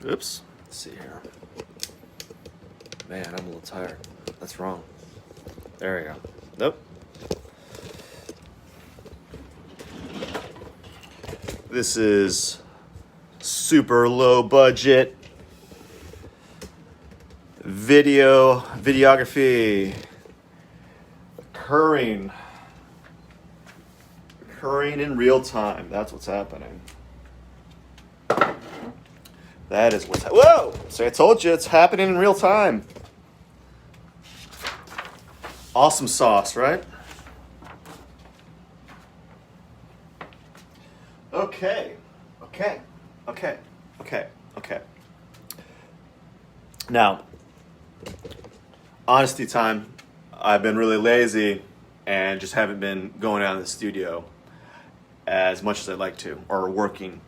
Oops. Let's see here. Man, I'm a little tired. That's wrong. There we go. Nope. This is super low budget videography. Occurring in real time. That's what's happening. That is what's whoa! So I told you it's happening in real time. Awesome sauce, right? Okay. Now, honesty time. I've been really lazy and just haven't been going out of the studio as much as I'd like to, or working.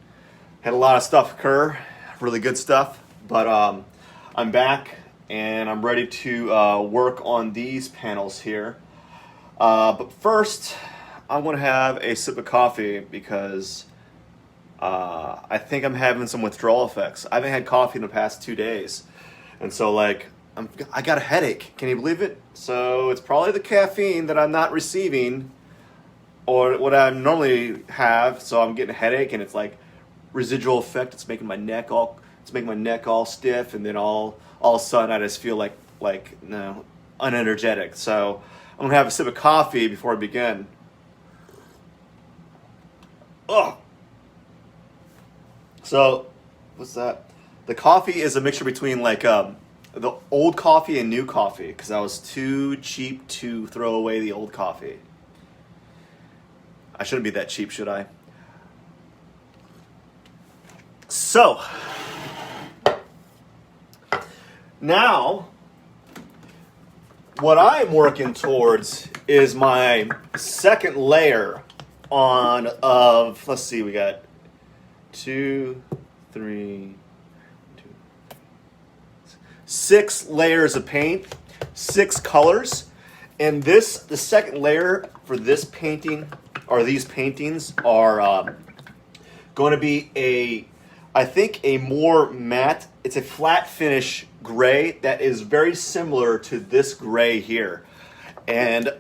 Had a lot of stuff occur, really good stuff, but I'm back and I'm ready to work on these panels here. But first, I'm gonna have a sip of coffee because I think I'm having some withdrawal effects. I haven't had coffee in the past 2 days, and so I got a headache. Can you believe it? So it's probably the caffeine that I'm not receiving, or what I normally have. So I'm getting a headache, and it's like residual effect. It's making my neck all stiff, and then all of a sudden I just feel like unenergetic. So I'm gonna have a sip of coffee before I begin. Ugh. So what's that? The coffee is a mixture between the old coffee and new coffee, because I was too cheap to throw away the old coffee. I shouldn't be that cheap, should I? So, now, what I'm working towards is my second layer of, let's see, we got 6 layers of paint, 6 colors, and the second layer for this painting, or these paintings, are going to be I think a more matte, it's a flat finish gray that is very similar to this gray here. And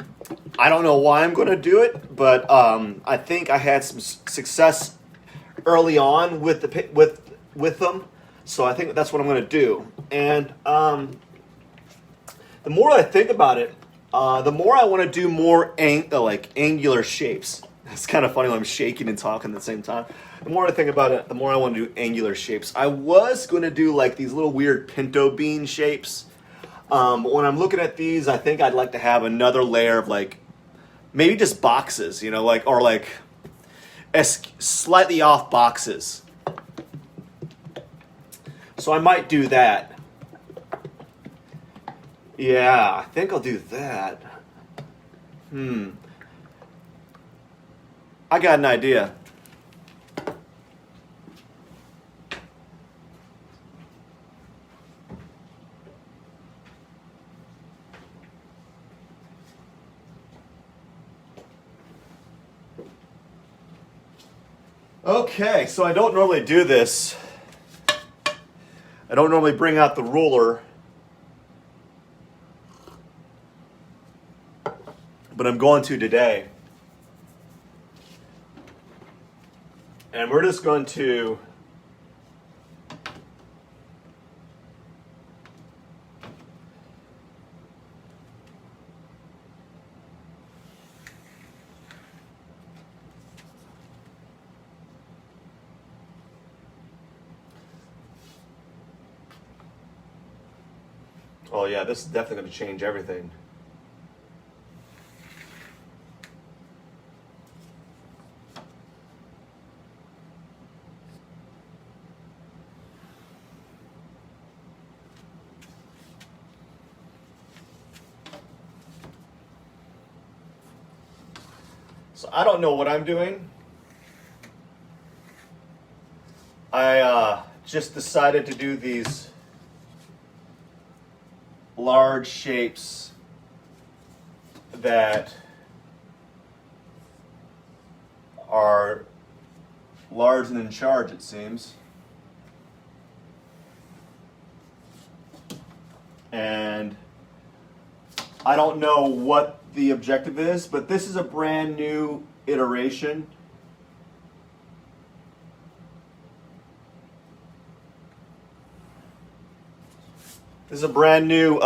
I don't know why I'm going to do it, but I think I had some success early on with them. So I think that's what I'm going to do. And the more I think about it, the more I want to do more angular shapes. It's kind of funny when I'm shaking and talking at the same time. The more I think about it, the more I want to do angular shapes. I was going to do these little weird pinto bean shapes. But when I'm looking at these, I think I'd like to have another layer of maybe just boxes, or slightly off boxes. So I might do that. Yeah, I think I'll do that. I got an idea. Okay, so I don't normally do this. I don't normally bring out the ruler, but I'm going to today. And we're just going to oh yeah, this is definitely going to change everything. So I don't know what I'm doing. I just decided to do these large shapes that are large and in charge, it seems. and I don't know what the objective is, but this is a brand new iteration. This is a brand new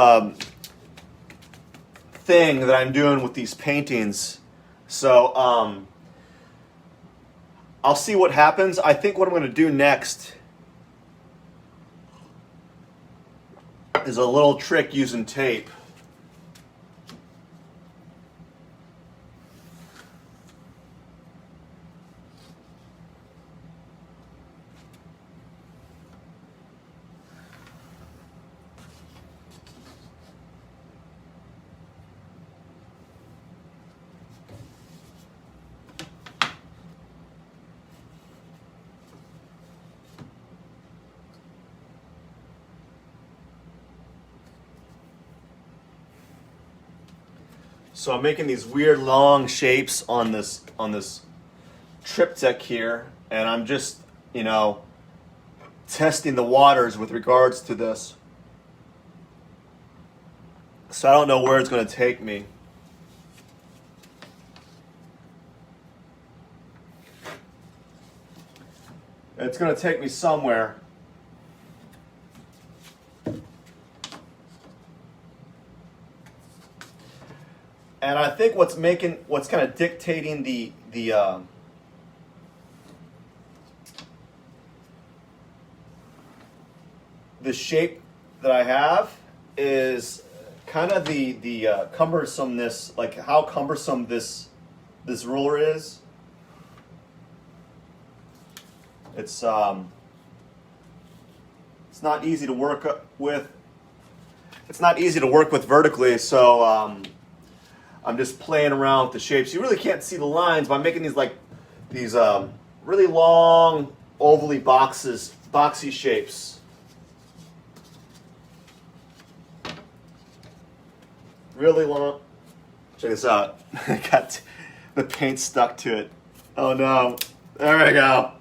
thing that I'm doing with these paintings. So I'll see what happens. I think what I'm going to do next is a little trick using tape. So I'm making these weird long shapes on this triptych here, and I'm just, you know, testing the waters with regards to this. So I don't know where it's going to take me. It's going to take me somewhere. And I think what's kind of dictating the shape that I have is kind of the cumbersomeness, like how cumbersome this ruler is. It's not easy to work with. It's not easy to work with vertically, so I'm just playing around with the shapes. You really can't see the lines, but I'm making these really long, ovally boxy shapes. Really long. Check this out. I got the paint stuck to it. Oh no. There we go.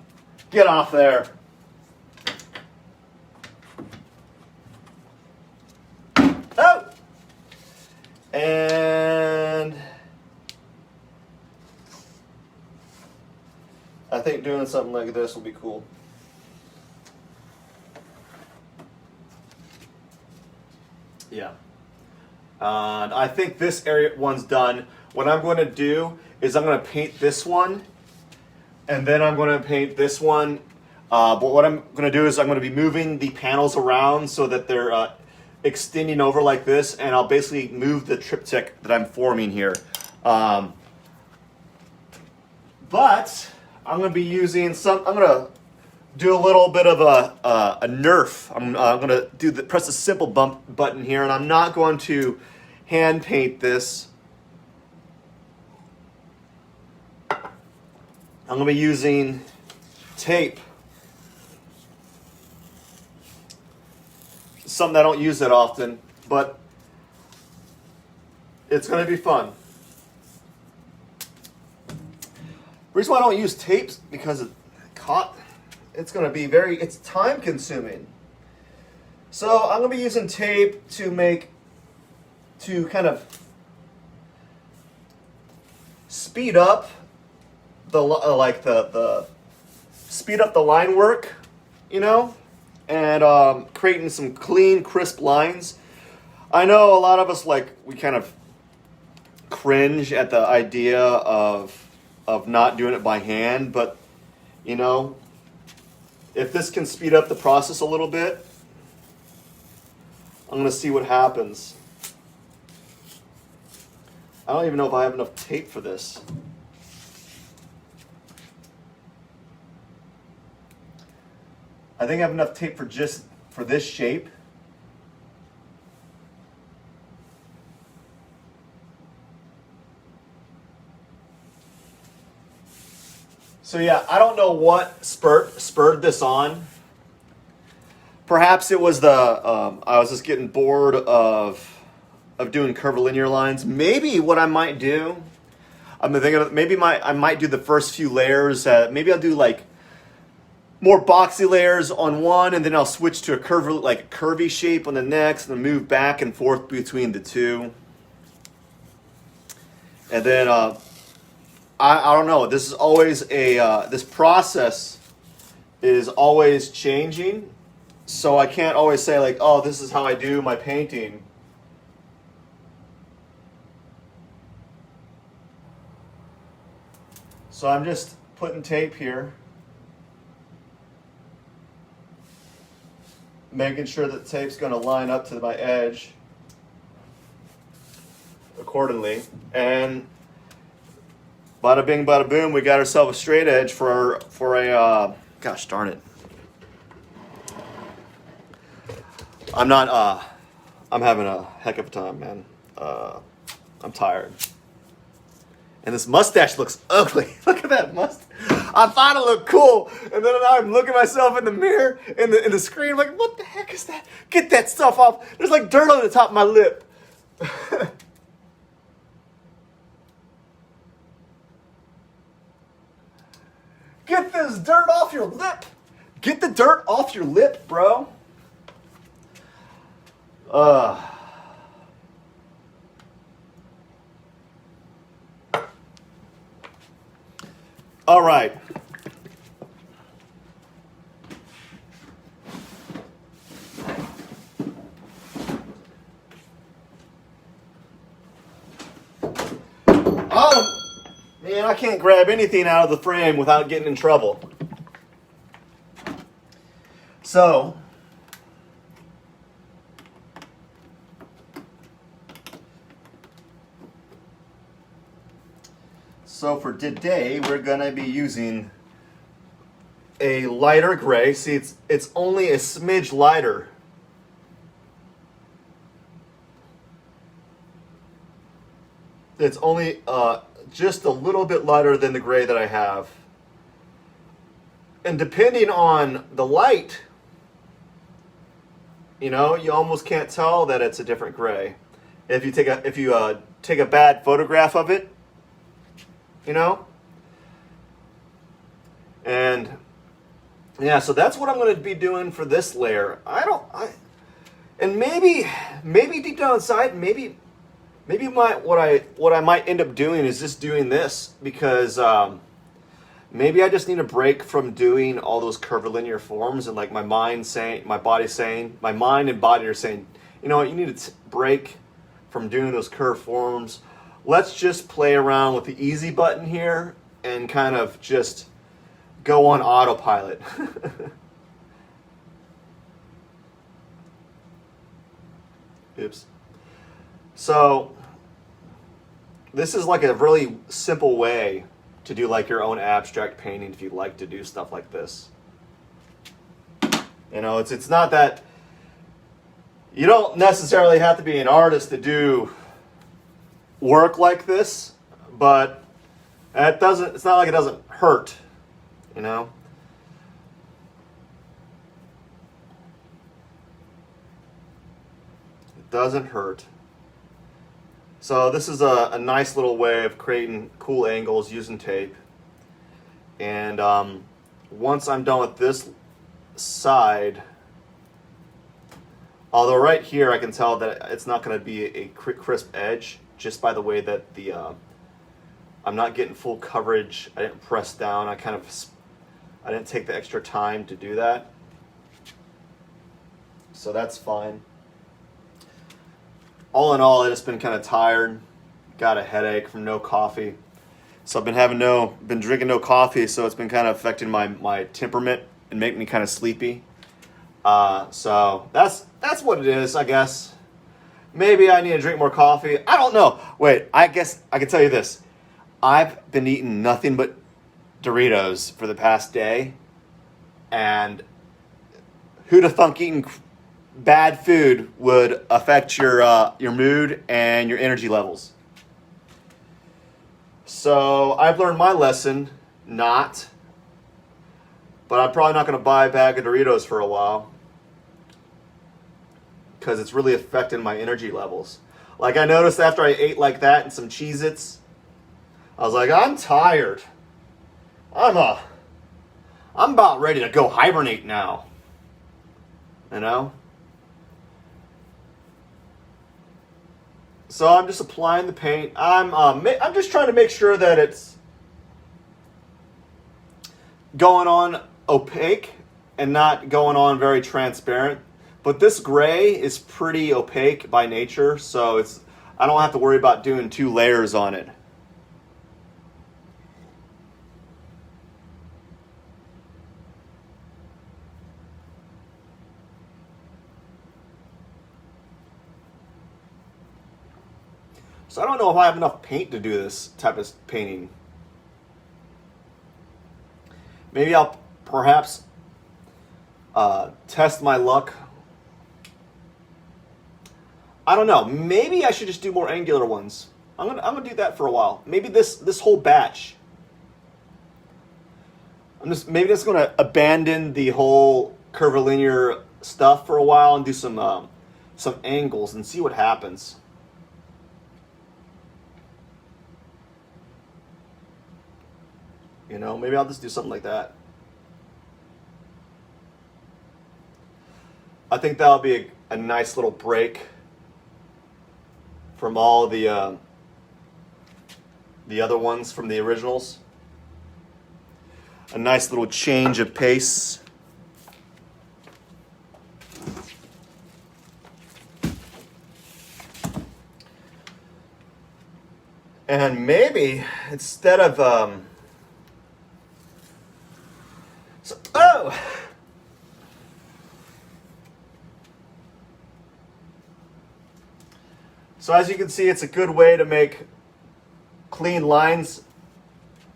Get off there. Oh! And I think doing something like this will be cool. Yeah. And I think this one's done. What I'm going to do is I'm going to paint this one, and then I'm going to paint this one. But what I'm going to do is I'm going to be moving the panels around so that they're extending over like this, and I'll basically move the triptych that I'm forming here. But I'm going to be using I'm going to do a little bit of a nerf. I'm going to press the simple bump button here, and I'm not going to hand paint this. I'm going to be using tape. Something I don't use that often, but it's going to be fun. The reason why I don't use tapes because it's going to be it's time consuming. So I'm going to be using tape to kind of speed up speed up the line work, you know, and creating some clean, crisp lines. I know a lot of us we kind of cringe at the idea of not doing it by hand, but you know, if this can speed up the process a little bit, I'm going to see what happens. I don't even know if I have enough tape for this. I think I have enough tape for this shape. So yeah, I don't know what spurred this on. Perhaps it was I was just getting bored of doing curvilinear lines. Maybe what I might do, I'm thinking maybe I might do the first few layers. Maybe I'll do more boxy layers on one, and then I'll switch to a curvy shape on the next, and then move back and forth between the two. And then I don't know. This is always this process is always changing, so I can't always say like, oh, this is how I do my painting. So I'm just putting tape here, making sure that the tape's going to line up to my edge accordingly, and bada bing, bada boom, we got ourselves a straight edge for a gosh darn it. I'm having a heck of a time, man. I'm tired. And this mustache looks ugly. Look at that mustache. I thought it looked cool, and then I'm looking at myself in the mirror, in the screen, I'm like, what the heck is that? Get that stuff off. There's like dirt on the top of my lip. Get this dirt off your lip. Get the dirt off your lip, bro. All right. Oh, man, I can't grab anything out of the frame without getting in trouble. So, for today, we're going to be using a lighter gray. See, it's only a smidge lighter. It's only just a little bit lighter than the gray that I have. And depending on the light, you know, you almost can't tell that it's a different gray. If you take a bad photograph of it, you know? And yeah, so that's what I'm going to be doing for this layer. And maybe deep down inside, maybe what I might end up doing is just doing this, because maybe I just need a break from doing all those curvilinear forms, and like my mind and body are saying, you know what, you need to break from doing those curved forms. Let's just play around with the easy button here and kind of just go on autopilot. Oops. So this is like a really simple way to do like your own abstract painting if you'd like to do stuff like this. You know, it's not that you don't necessarily have to be an artist to do work like this, but it's not like it doesn't hurt, you know? It doesn't hurt. So this is a nice little way of creating cool angles using tape. And once I'm done with this side, although right here I can tell that it's not going to be a crisp edge, just by the way that I'm not getting full coverage. I didn't press down. I didn't take the extra time to do that. So that's fine. All in all, I've just been kind of tired. Got a headache from no coffee. So I've been drinking no coffee, so it's been kind of affecting my temperament and making me kind of sleepy. So that's what it is, I guess. Maybe I need to drink more coffee. I don't know. Wait, I guess I can tell you this. I've been eating nothing but Doritos for the past day. And who'd have thunk eating bad food would affect your mood and your energy levels. So I've learned my lesson, but I'm probably not going to buy a bag of Doritos for a while, because it's really affecting my energy levels. Like I noticed after I ate like that and some Cheez-Its, I was like, I'm tired. I'm I'm about ready to go hibernate now. You know? So I'm just applying the paint. I'm just trying to make sure that it's going on opaque and not going on very transparent. But this gray is pretty opaque by nature, so I don't have to worry about doing 2 layers on it. So I don't know if I have enough paint to do this type of painting. Maybe I'll perhaps test my luck. I don't know. Maybe I should just do more angular ones. I'm gonna do that for a while. Maybe this whole batch. Maybe just gonna abandon the whole curvilinear stuff for a while and do some angles and see what happens. You know, maybe I'll just do something like that. I think that'll be a nice little break from all the other ones from the originals. A nice little change of pace. And maybe instead of So as you can see, it's a good way to make clean lines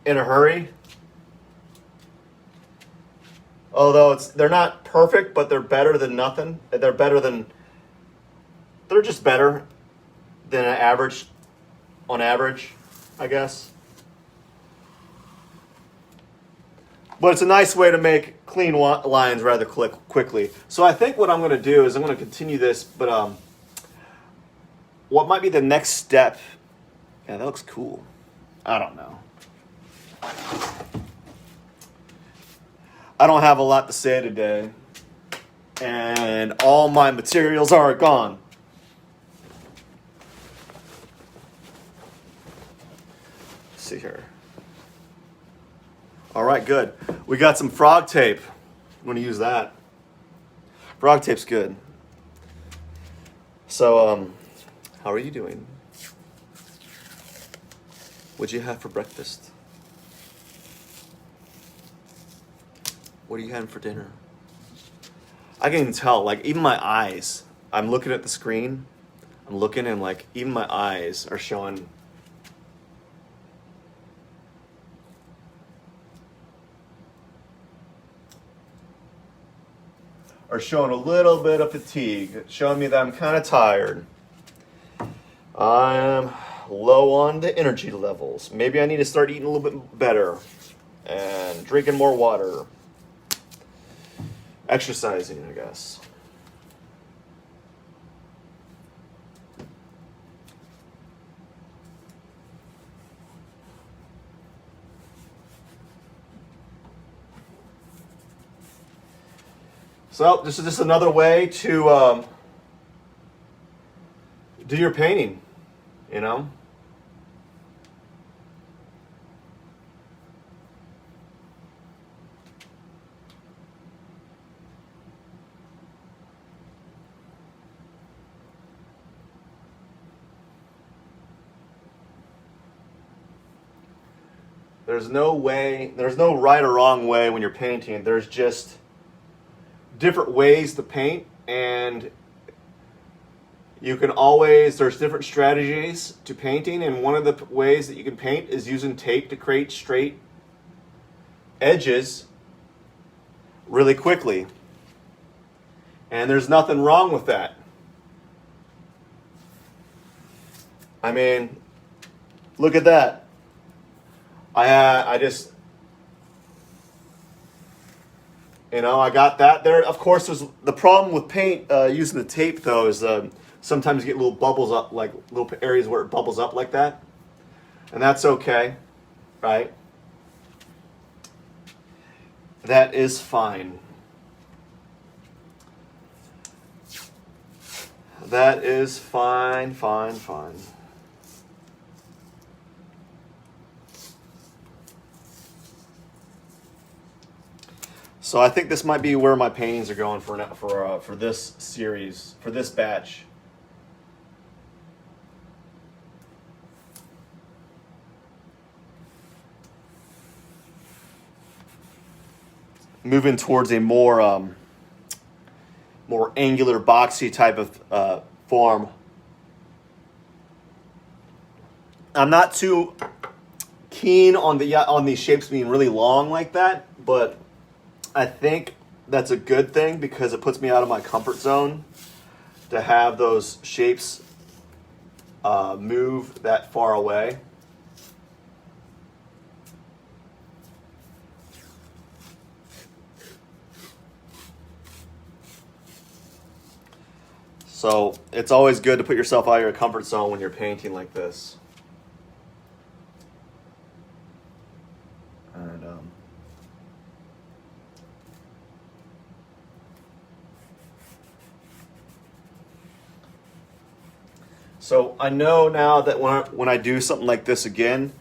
in a hurry. Although they're not perfect, but they're better than nothing. They're just better than an average, on average, I guess. But it's a nice way to make clean lines rather quickly. So I think what I'm going to do is I'm going to continue this, but what might be the next step? Yeah, that looks cool. I don't know. I don't have a lot to say today, and all my materials are gone. Let's see here. All right, good. We got some frog tape. I'm going to use that. Frog tape's good. So, how are you doing? What'd you have for breakfast? What are you having for dinner? I can even tell, like, even my eyes. I'm looking at the screen. I'm looking and, like, even my eyes are showing. Are showing a little bit of fatigue. Showing me that I'm kind of tired. I am low on the energy levels. Maybe I need to start eating a little bit better and drinking more water. Exercising, I guess. So this is just another way to do your painting, you know? There's no right or wrong way when you're painting. There's just different ways to paint, and there's different strategies to painting, and one of the ways that you can paint is using tape to create straight edges really quickly. And there's nothing wrong with that. I mean, look at that. I just, I got that there. Of course, there's the problem with paint using the tape, though, is sometimes you get little bubbles up, like little areas where it bubbles up like that. And that's okay, right? That is fine. That is fine, fine, fine. So I think this might be where my paintings are going for this series, for this batch. Moving towards a more angular, boxy type of form. I'm not too keen on these shapes being really long like that, but I think that's a good thing because it puts me out of my comfort zone to have those shapes move that far away. So it's always good to put yourself out of your comfort zone when you're painting like this. And so I know now that when I do something like this again,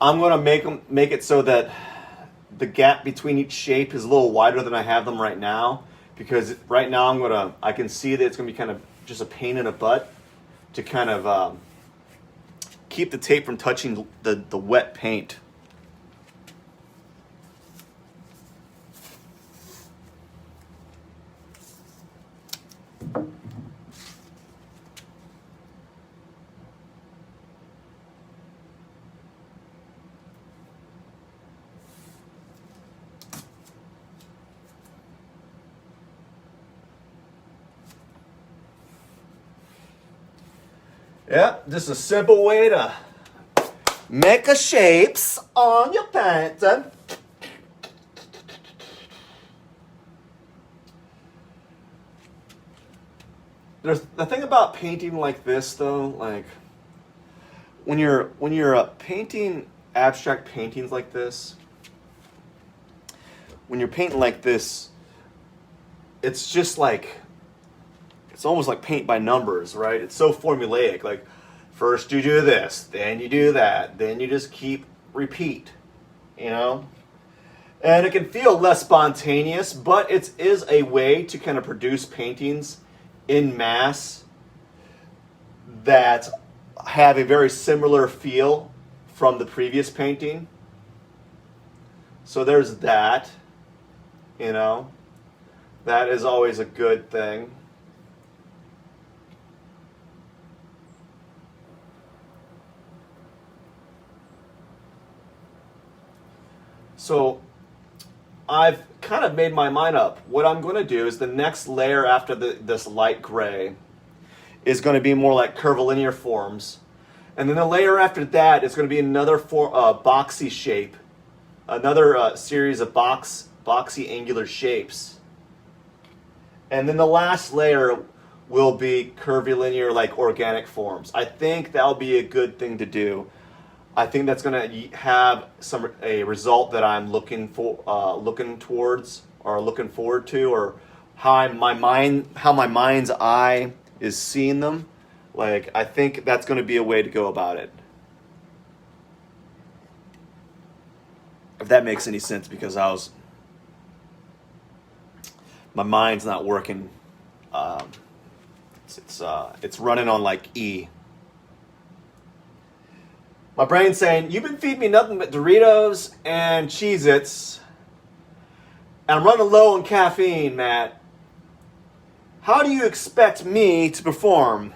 I'm gonna make it so that the gap between each shape is a little wider than I have them right now, because right now I can see that it's gonna be kind of just a pain in the butt to kind of keep the tape from touching the wet paint. Yeah, just a simple way to make a shapes on your painting. There's the thing about painting like this, though, like when you're painting abstract paintings like this, when you're painting like this, it's just like, it's almost like paint by numbers, right? It's so formulaic. Like, first you do this, then you do that, then you just keep repeat, you know? And it can feel less spontaneous, but it is a way to kind of produce paintings in mass that have a very similar feel from the previous painting. So there's that, you know? That is always a good thing. So I've kind of made my mind up. What I'm going to do is the next layer after this light gray is going to be more like curvilinear forms. And then the layer after that is going to be another boxy shape, another series of boxy angular shapes. And then the last layer will be curvilinear, like organic forms. I think that'll be a good thing to do. I think that's going to have a result that I'm looking towards, or looking forward to, or how my mind's eye is seeing them. Like, I think that's going to be a way to go about it. If that makes any sense, because my mind's not working. It's running on like E. My brain's saying, you've been feeding me nothing but Doritos and Cheez-Its, and I'm running low on caffeine, Matt. How do you expect me to perform?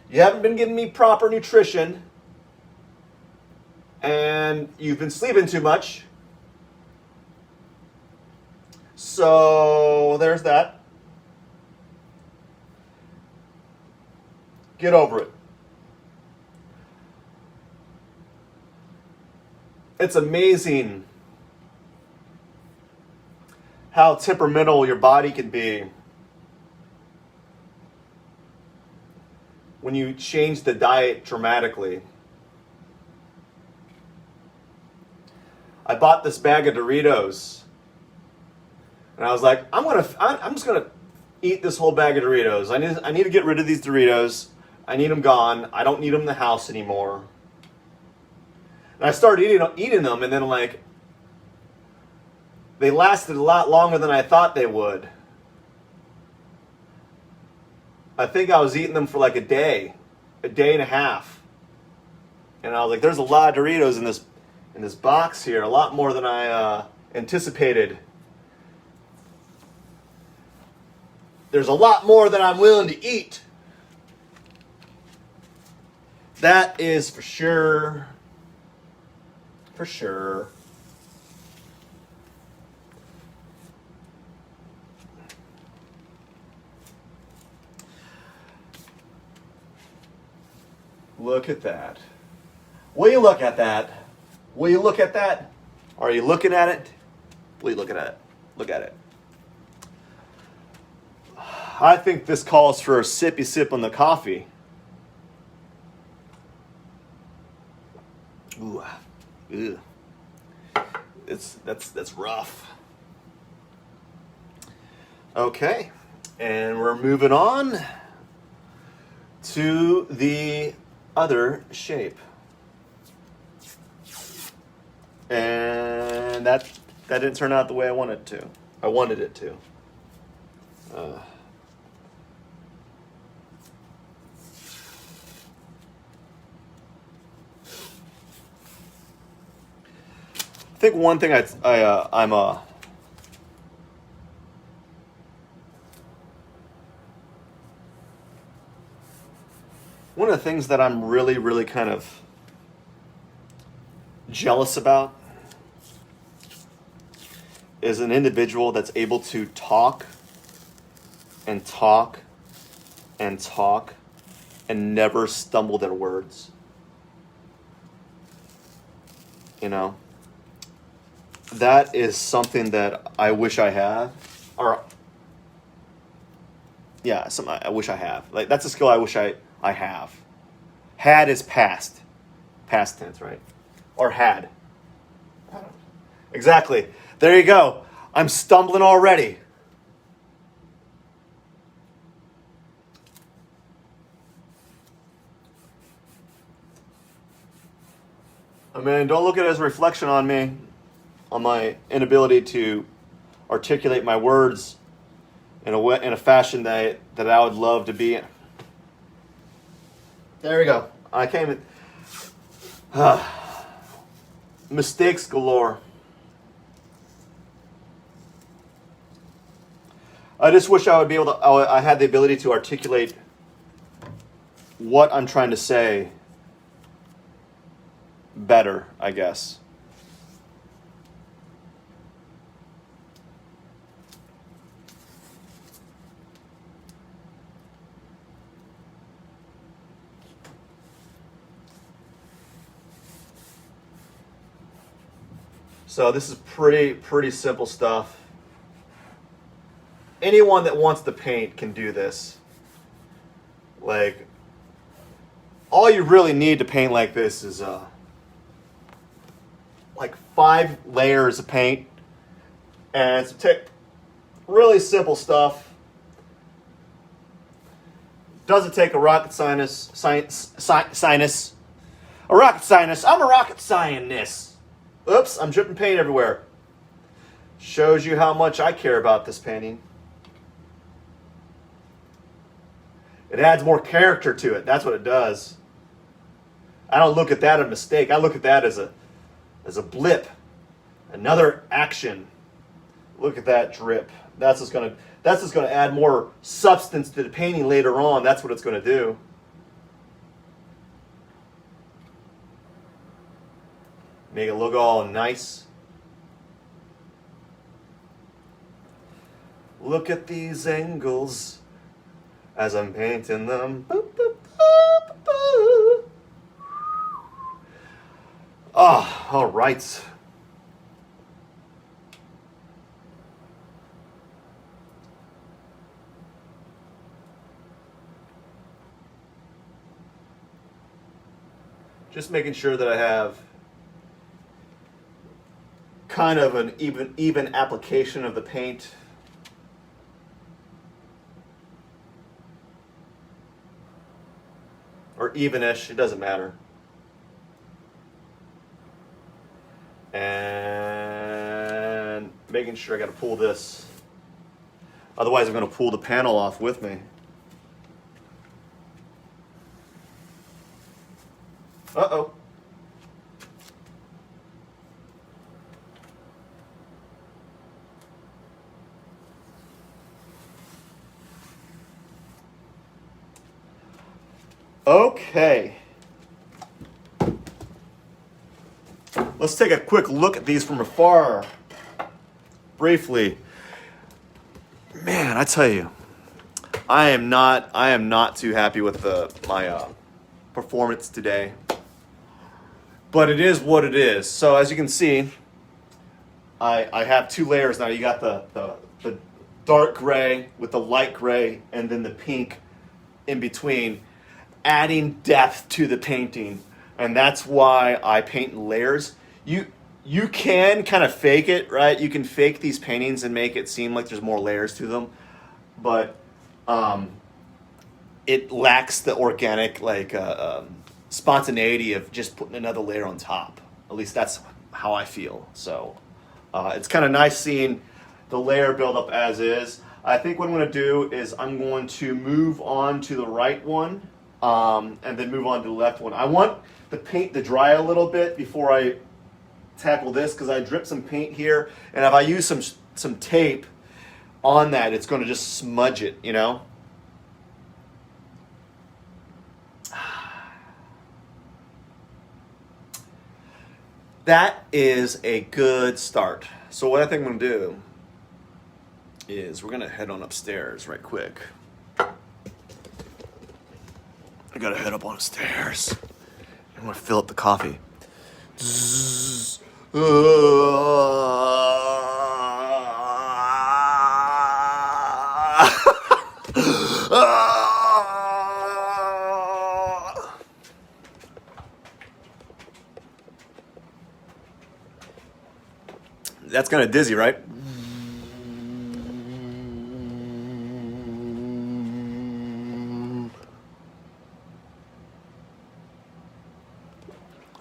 You haven't been giving me proper nutrition, and you've been sleeping too much. So there's that. Get over it. It's amazing how temperamental your body can be when you change the diet dramatically. I bought this bag of Doritos And I was like, I'm just gonna eat this whole bag of Doritos. I need to get rid of these Doritos. I need them gone. I don't need them in the house anymore. And I started eating them, and then like they lasted a lot longer than I thought they would. I think I was eating them for like a day and a half. And I was like, there's a lot of Doritos in this box here, a lot more than I anticipated. There's a lot more than I'm willing to eat. That is for sure. For sure. Look at that. Will you look at that? Will you look at that? Are you looking at it? Will you look at it? Look at it. I think this calls for a sippy sip on the coffee. Ooh. Ew. That's rough. Okay. And we're moving on to the other shape. And that didn't turn out the way I wanted it to. I wanted it to. I think one thing one of the things that I'm really, really kind of jealous about is an individual that's able to talk and talk and talk and never stumble their words. You know? That is something that I wish I had. Or, yeah, something I wish I have. Like, that's a skill I wish I have. Had is past. Past tense, right? Or had. Exactly. There you go. I'm stumbling already. I mean, don't look at it as a reflection on me, on my inability to articulate my words in a fashion that I would love to be in. There we go. I came in. Mistakes galore. I just wish I would be able to. I had the ability to articulate what I'm trying to say better, I guess. So this is pretty simple stuff. Anyone that wants to paint can do this. Like, all you really need to paint like this is like 5 layers of paint, and it's really simple stuff. Doesn't take a rocket scientist. A rocket scientist. I'm a rocket scientist. Oops, I'm dripping paint everywhere. Shows you how much I care about this painting. It adds more character to it. That's what it does. I don't look at that as a mistake. I look at that as a blip. Another action. Look at that drip. That's just gonna add more substance to the painting later on. That's what it's gonna do. Make it look all nice. Look at these angles as I'm painting them. Boop, boop, boop, boop. Oh, all right. Just making sure that I have kind of an even application of the paint. or evenish, it doesn't matter. And making sure I got to pull this. Otherwise, I'm going to pull the panel off with me. Uh-oh. Okay. Let's take a quick look at these from afar. Briefly. Man, I tell you, I am not too happy with my performance today. But it is what it is. So as you can see, I have two layers now. You got the dark gray with the light gray and then the pink in between, adding depth to the painting. And that's why I paint in layers. You can kind of fake it, right? You can fake these paintings and make it seem like there's more layers to them. But it lacks the organic spontaneity of just putting another layer on top. At least that's how I feel. So it's kind of nice seeing the layer build up as is. I think what I'm going to do is I'm going to move on to the right one and then move on to the left one. I want the paint to dry a little bit before I tackle this, because I dripped some paint here, and if I use some tape on that, it's going to just smudge it, you know? That is a good start. So what I think I'm going to do is we're going to head on upstairs right quick. I got to head up on upstairs. I'm going to fill up the coffee. That's kind of dizzy, right?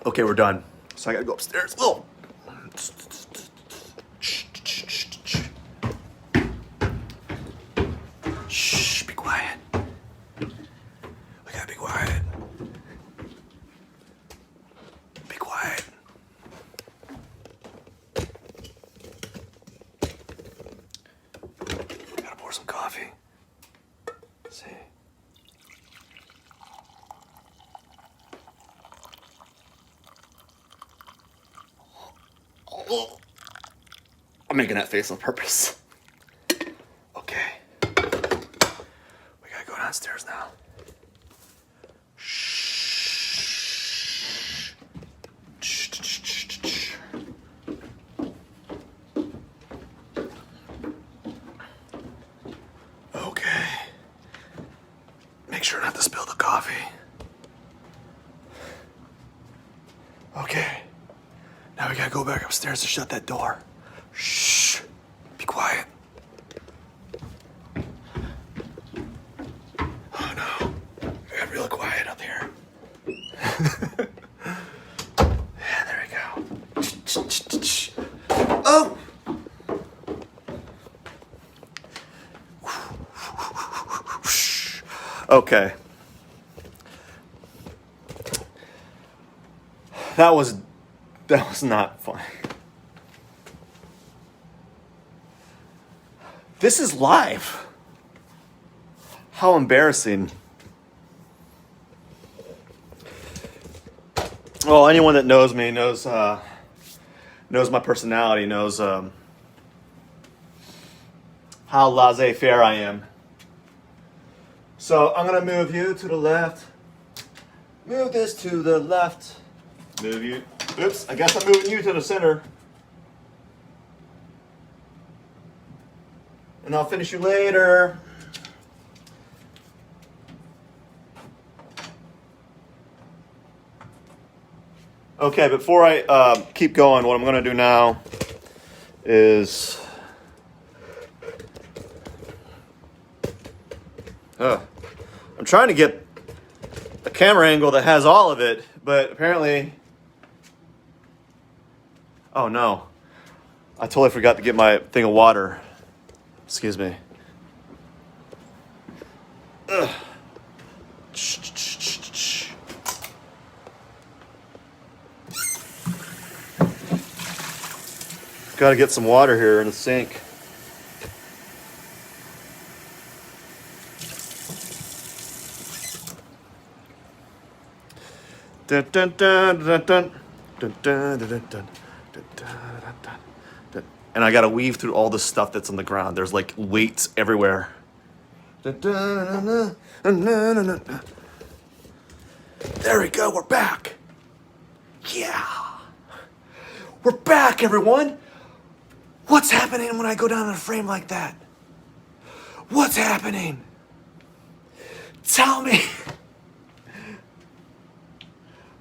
Okay, we're done. So I gotta go upstairs. Oh. Shh, be quiet. We gotta be quiet. Be quiet. Gotta pour some coffee. Let's see. I'm making that face on purpose. Okay. We gotta go downstairs now. Shh. Okay. Make sure not to spill the coffee. Okay. Now we gotta go back upstairs to shut that door. Shh. Be quiet. Oh no. I got real quiet up here. Yeah, there we go. Oh! Okay. That was not fun. This is live. How embarrassing. Well, anyone that knows me knows my personality, knows how laissez-faire I am. So I'm gonna move you to the left. Move this to the left. Move you. Oops, I guess I'm moving you to the center. And I'll finish you later. Okay, before I keep going, what I'm going to do now is... I'm trying to get a camera angle that has all of it, but apparently, oh no, I totally forgot to get my thing of water. Excuse me. Ugh. Gotta get some water here in the sink. Dun, dun, dun, dun, dun, dun, dun, dun, dun, dun, dun, dun, dun. And I gotta weave through all the stuff that's on the ground. There's like weights everywhere. Dun, dun, dun, dun, dun, dun, dun. There we go, we're back. Yeah. We're back, everyone. What's happening when I go down in a frame like that? What's happening? Tell me.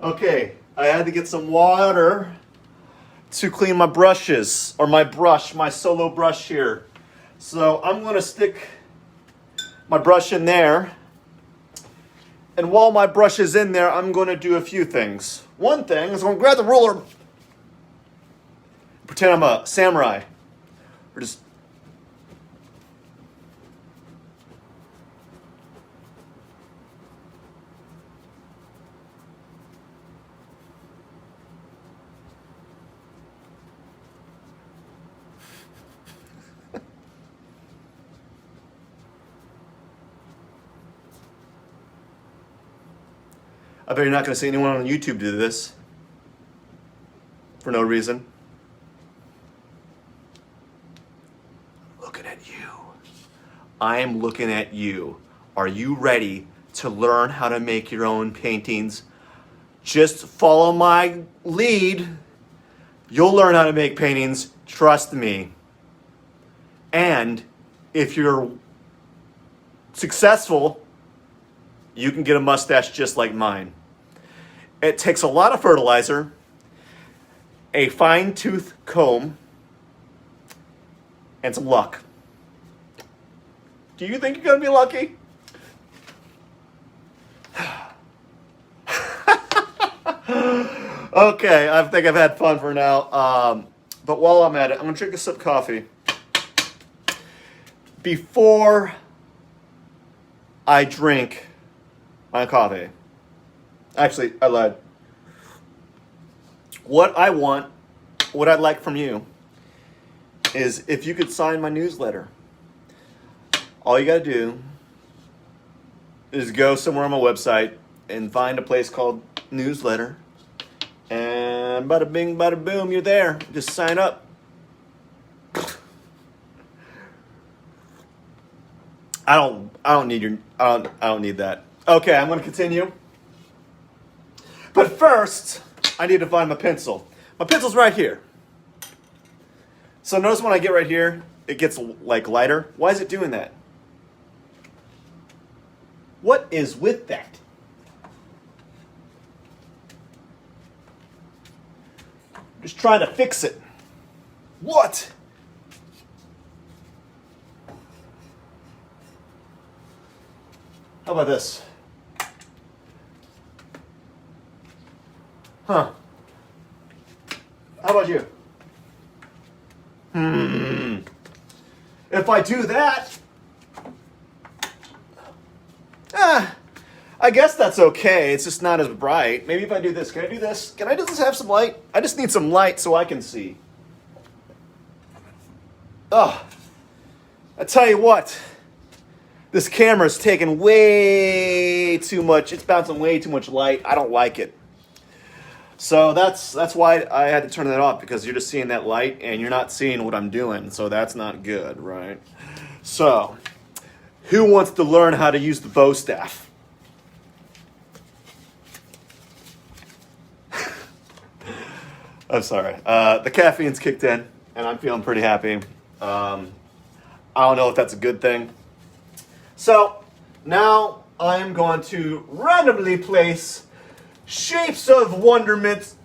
Okay, I had to get some water to clean my brushes, or my brush, my solo brush here. So I'm gonna stick my brush in there. And while my brush is in there, I'm gonna do a few things. One thing is I'm gonna grab the ruler, pretend I'm a samurai. Or just I bet you're not going to see anyone on YouTube do this for no reason. Looking at you. I'm looking at you. Are you ready to learn how to make your own paintings? Just follow my lead. You'll learn how to make paintings. Trust me. And if you're successful, you can get a mustache just like mine. It takes a lot of fertilizer, a fine-tooth comb, and some luck. Do you think you're going to be lucky? Okay, I think I've had fun for now. But while I'm at it, I'm going to drink a sip of coffee. Before I drink my coffee. Actually, I lied. What I'd like from you is if you could sign my newsletter. All you gotta do is go somewhere on my website and find a place called newsletter. And bada bing, bada boom, you're there. Just sign up. I don't need that. Okay, I'm gonna continue. But first, I need to find my pencil. My pencil's right here. So notice when I get right here, it gets like lighter. Why is it doing that? What is with that? Just trying to fix it. What? How about this? Huh. How about you? If I do that, I guess that's okay. It's just not as bright. Maybe if I do this, can I do this? Can I just have some light? I just need some light so I can see. Oh, I tell you what, this camera's taking way too much. It's bouncing way too much light. I don't like it. So that's why I had to turn that off, because you're just seeing that light and you're not seeing what I'm doing. So that's not good, right? So, who wants to learn how to use the bow staff? I'm sorry. The caffeine's kicked in and I'm feeling pretty happy. I don't know if that's a good thing. So, now I'm going to randomly place shapes of wonderment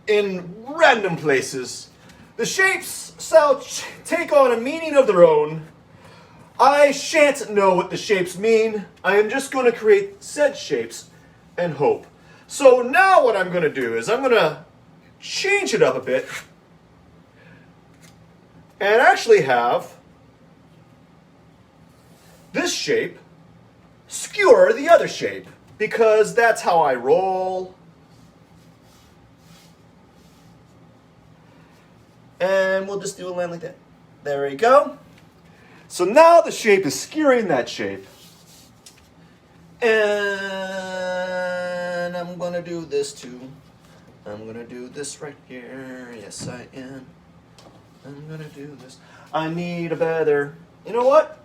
in random places. The shapes shall take on a meaning of their own. I shan't know what the shapes mean. I am just going to create said shapes and hope. So now what I'm going to do is I'm going to change it up a bit and actually have this shape skewer the other shape, because that's how I roll. And we'll just do a line like that. There we go. So now the shape is skewering that shape. And I'm going to do this too. I'm going to do this right here. Yes, I am. I'm going to do this. I need a better... You know what?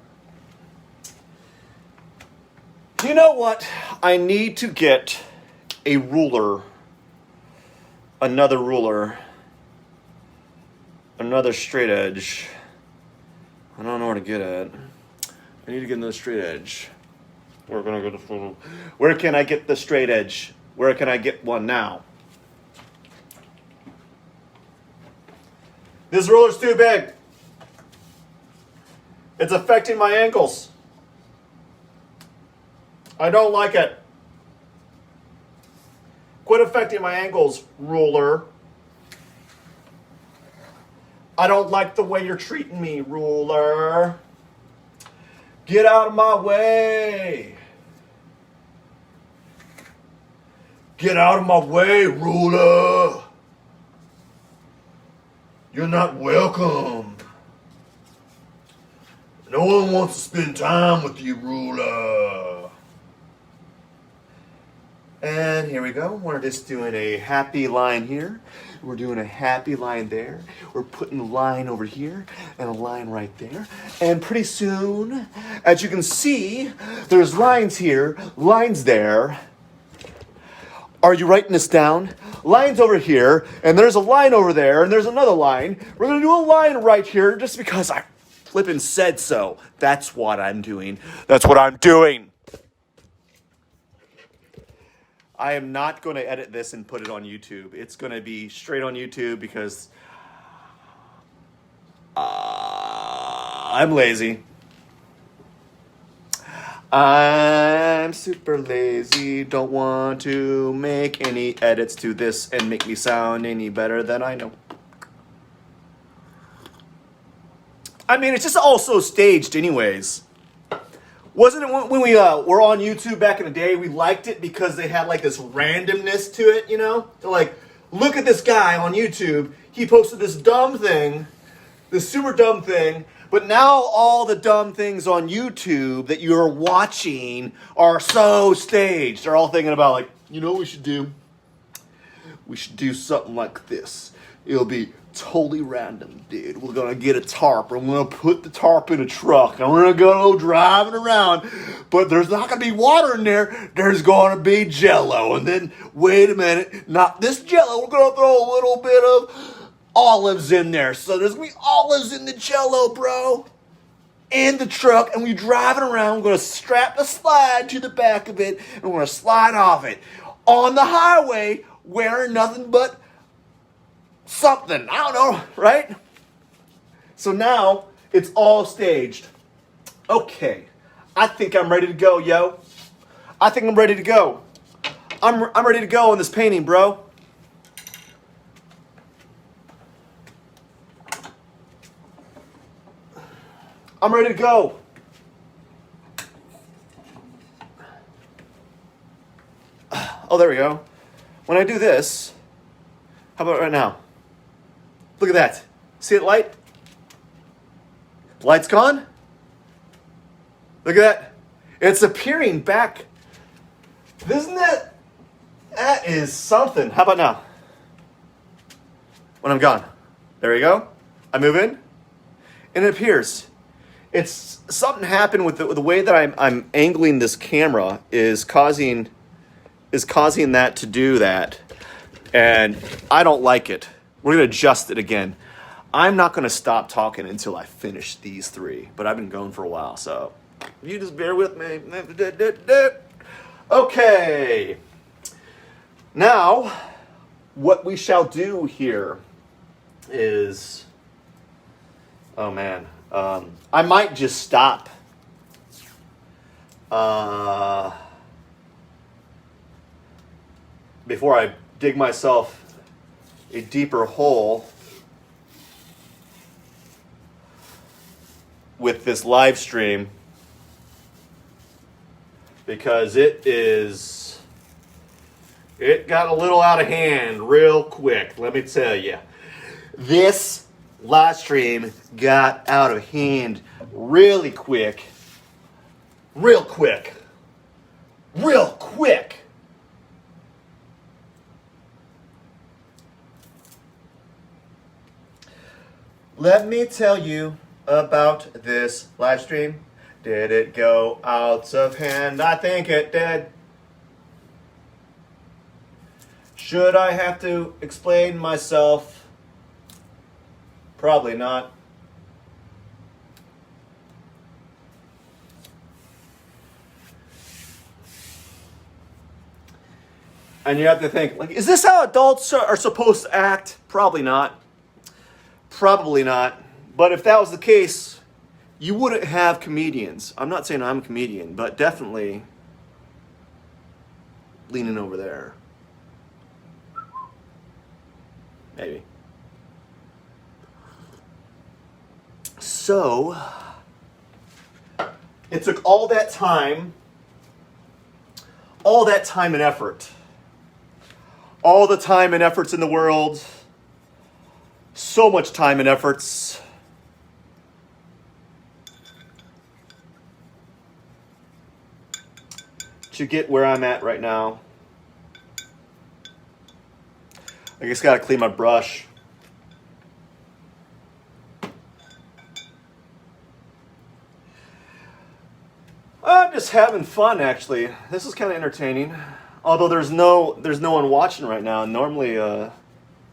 You know what? I need to get a ruler. Another ruler. Another straight edge. I don't know where to get it. I need to get another straight edge. Where can I get the ruler? Where can I get the straight edge? Where can I get one now? This ruler's too big. It's affecting my ankles. I don't like it. Quit affecting my ankles, ruler. I don't like the way you're treating me, ruler. Get out of my way. Get out of my way, ruler. You're not welcome. No one wants to spend time with you, ruler. And here we go. We're just doing a happy line here. We're doing a happy line there. We're putting a line over here and a line right there. And pretty soon, as you can see, there's lines here, lines there. Are you writing this down? Lines over here, and there's a line over there, and there's another line. We're going to do a line right here just because I flippin' said so. That's what I'm doing. That's what I'm doing. I am not going to edit this and put it on YouTube. It's going to be straight on YouTube because I'm lazy. I'm super lazy. Don't want to make any edits to this and make me sound any better than I know. I mean, it's just also staged anyways. Wasn't it when we were on YouTube back in the day, we liked it because they had like this randomness to it, you know? They're like, look at this guy on YouTube. He posted this dumb thing, this super dumb thing, but now all the dumb things on YouTube that you're watching are so staged. They're all thinking about like, you know what we should do? We should do something like this. It'll be totally random, dude. We're gonna get a tarp. I'm gonna put the tarp in a truck. And we're gonna go driving around. But there's not gonna be water in there. There's gonna be Jello. And then, wait a minute, not this Jello. We're gonna throw a little bit of olives in there. So there's gonna be olives in the Jello, bro. In the truck, and we're driving around. We're gonna strap a slide to the back of it, and we're gonna slide off it on the highway, wearing nothing but something. I don't know, right? So now it's all staged. Okay, I think I'm ready to go, yo. I think I'm ready to go. I'm ready to go in this painting, bro. I'm ready to go. Oh, there we go. When I do this, how about right now? Look at that. See that light? The light's gone. Look at that. It's appearing back. Isn't that? That is something. How about now? When I'm gone. There we go. I move in. And it appears. It's something happened with the way that I'm angling this camera is causing that to do that. And I don't like it. We're going to adjust it again. I'm not going to stop talking until I finish these three. But I've been going for a while, so you just bear with me. Okay. Now, what we shall do here is... Oh, man. I might just stop before I dig myself a deeper hole with this live stream, because it got a little out of hand real quick, let me tell you. This live stream got out of hand really quick. Real quick. Real quick. Let me tell you about this live stream. Did it go out of hand? I think it did. Should I have to explain myself? Probably not. And you have to think, like, is this how adults are supposed to act? Probably not. Probably not. But if that was the case, you wouldn't have comedians. I'm not saying I'm a comedian, but definitely leaning over there. Maybe. So, it took all that time and effort, all the time and efforts in the world, so much time and efforts, to get where I'm at right now. I just gotta clean my brush. I'm just having fun, actually. This is kind of entertaining. Although there's no one watching right now. Normally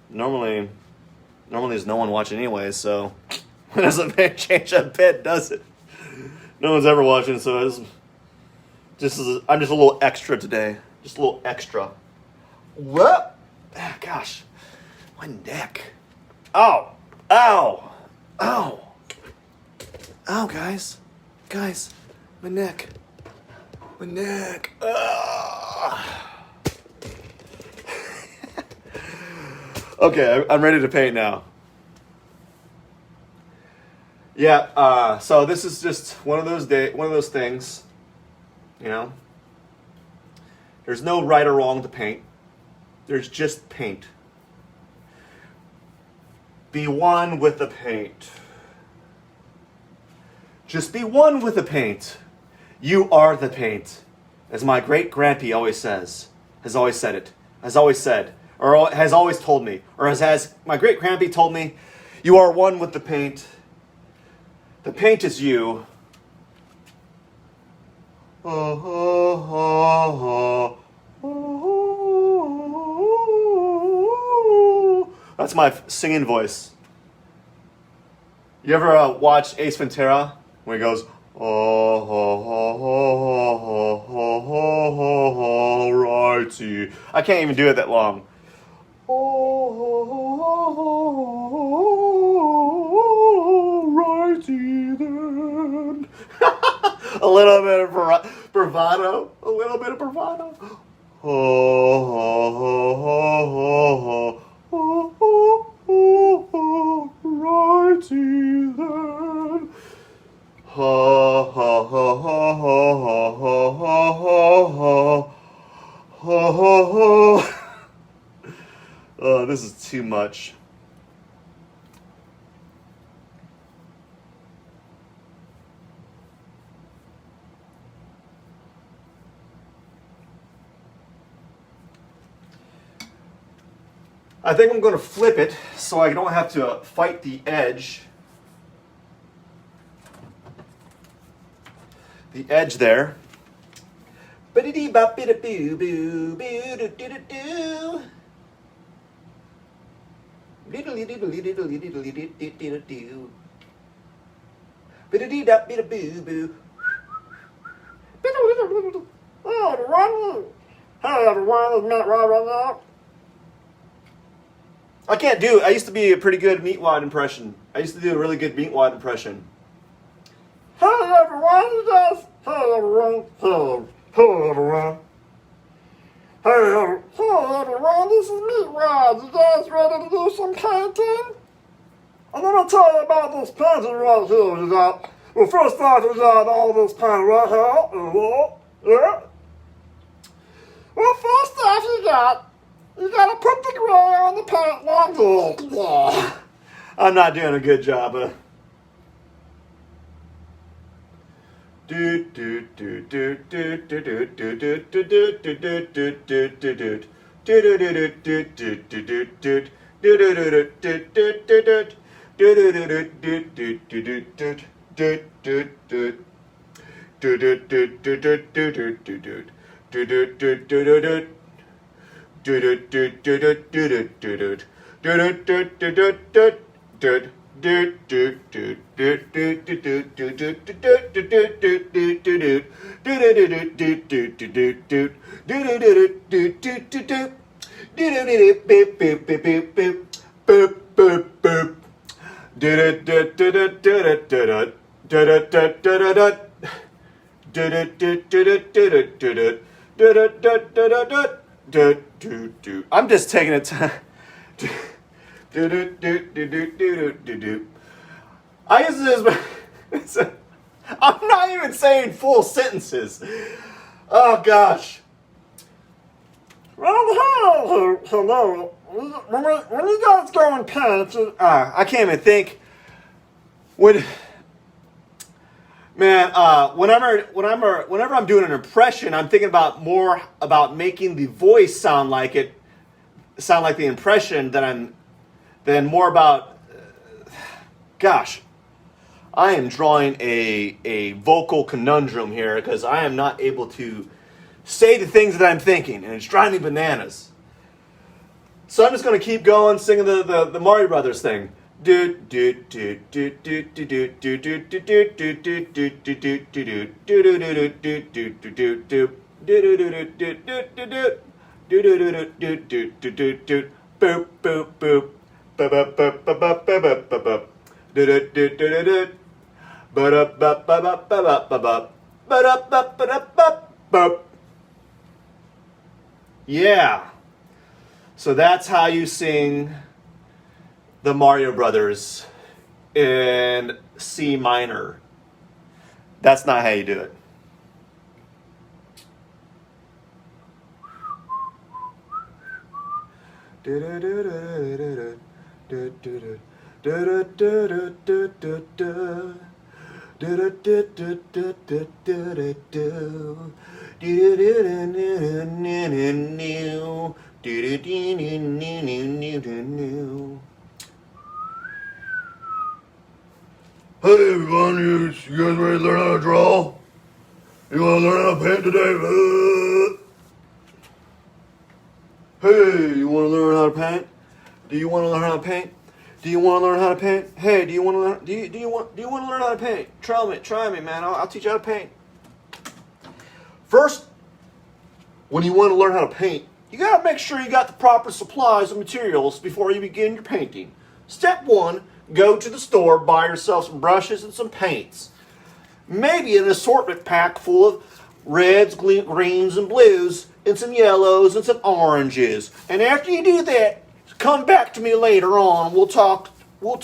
there's no one watching anyway, so it doesn't change a bit, does it? No one's ever watching, so I'm just a little extra today. Just a little extra. What? Ah, gosh, my neck. Ow, ow, ow, ow, guys, my neck. Okay, I'm ready to paint now. Yeah, so this is just one of those things, you know. There's no right or wrong to paint. There's just paint. Be one with the paint. Just be one with the paint. You are the paint. As my great grandpa always says, has always said it, has always said, or has always told me, or has my great grandpa told me, you are one with the paint. The paint is you. That's my singing voice. You ever watch Ace Ventura when he goes, righty. I can't even do it that long. Righty then. A little bit of bravado. A little bit of bravado. Righty then. Ha ha ha ha ha ha ha ha ha ha. Oh, this is too much. I think I'm going to flip it so I don't have to fight the edge. The edge there. I can't do it. I used to be a pretty good Meatwad impression. I used to do a really good Meatwad impression. Hey everyone, hey everyone. Hello, everyone. Hey, hello, everyone. This is me, Rod. You guys ready to do some painting? And let me tell you about this painting right here. You got, well, first off, you got all this painting right here. Yeah. Well, first off, you gotta put the gray on the paint like this. Yeah. I'm not doing a good job of. I'm just taking it time. I use this. I'm not even saying full sentences. Oh gosh. Well, hello. When you guys go and paint, I can't even think. Whenever I'm doing an impression, I'm thinking more about making the voice sound like the impression than more about. Gosh, I am drawing a vocal conundrum here because I am not able to say the things that I'm thinking, and it's driving me bananas. So I'm just going to keep going singing the Mario Brothers thing. Yeah. So that's how you sing the Mario Brothers in C minor. That's not how you do it. Hey everyone, you guys ready to learn how to draw? You want to learn how to paint today? Hey, you want to learn how to paint? Do you want to learn how to paint? Do you want to learn how to paint? Hey, do you want to learn? Do you want to learn how to paint? Try me, man. I'll teach you how to paint. First, when you want to learn how to paint, you got to make sure you got the proper supplies and materials before you begin your painting. Step one, go to the store, buy yourself some brushes and some paints. Maybe an assortment pack full of reds, greens, and blues, and some yellows and some oranges. And after you do that, come back to me later on. We'll talk. We'll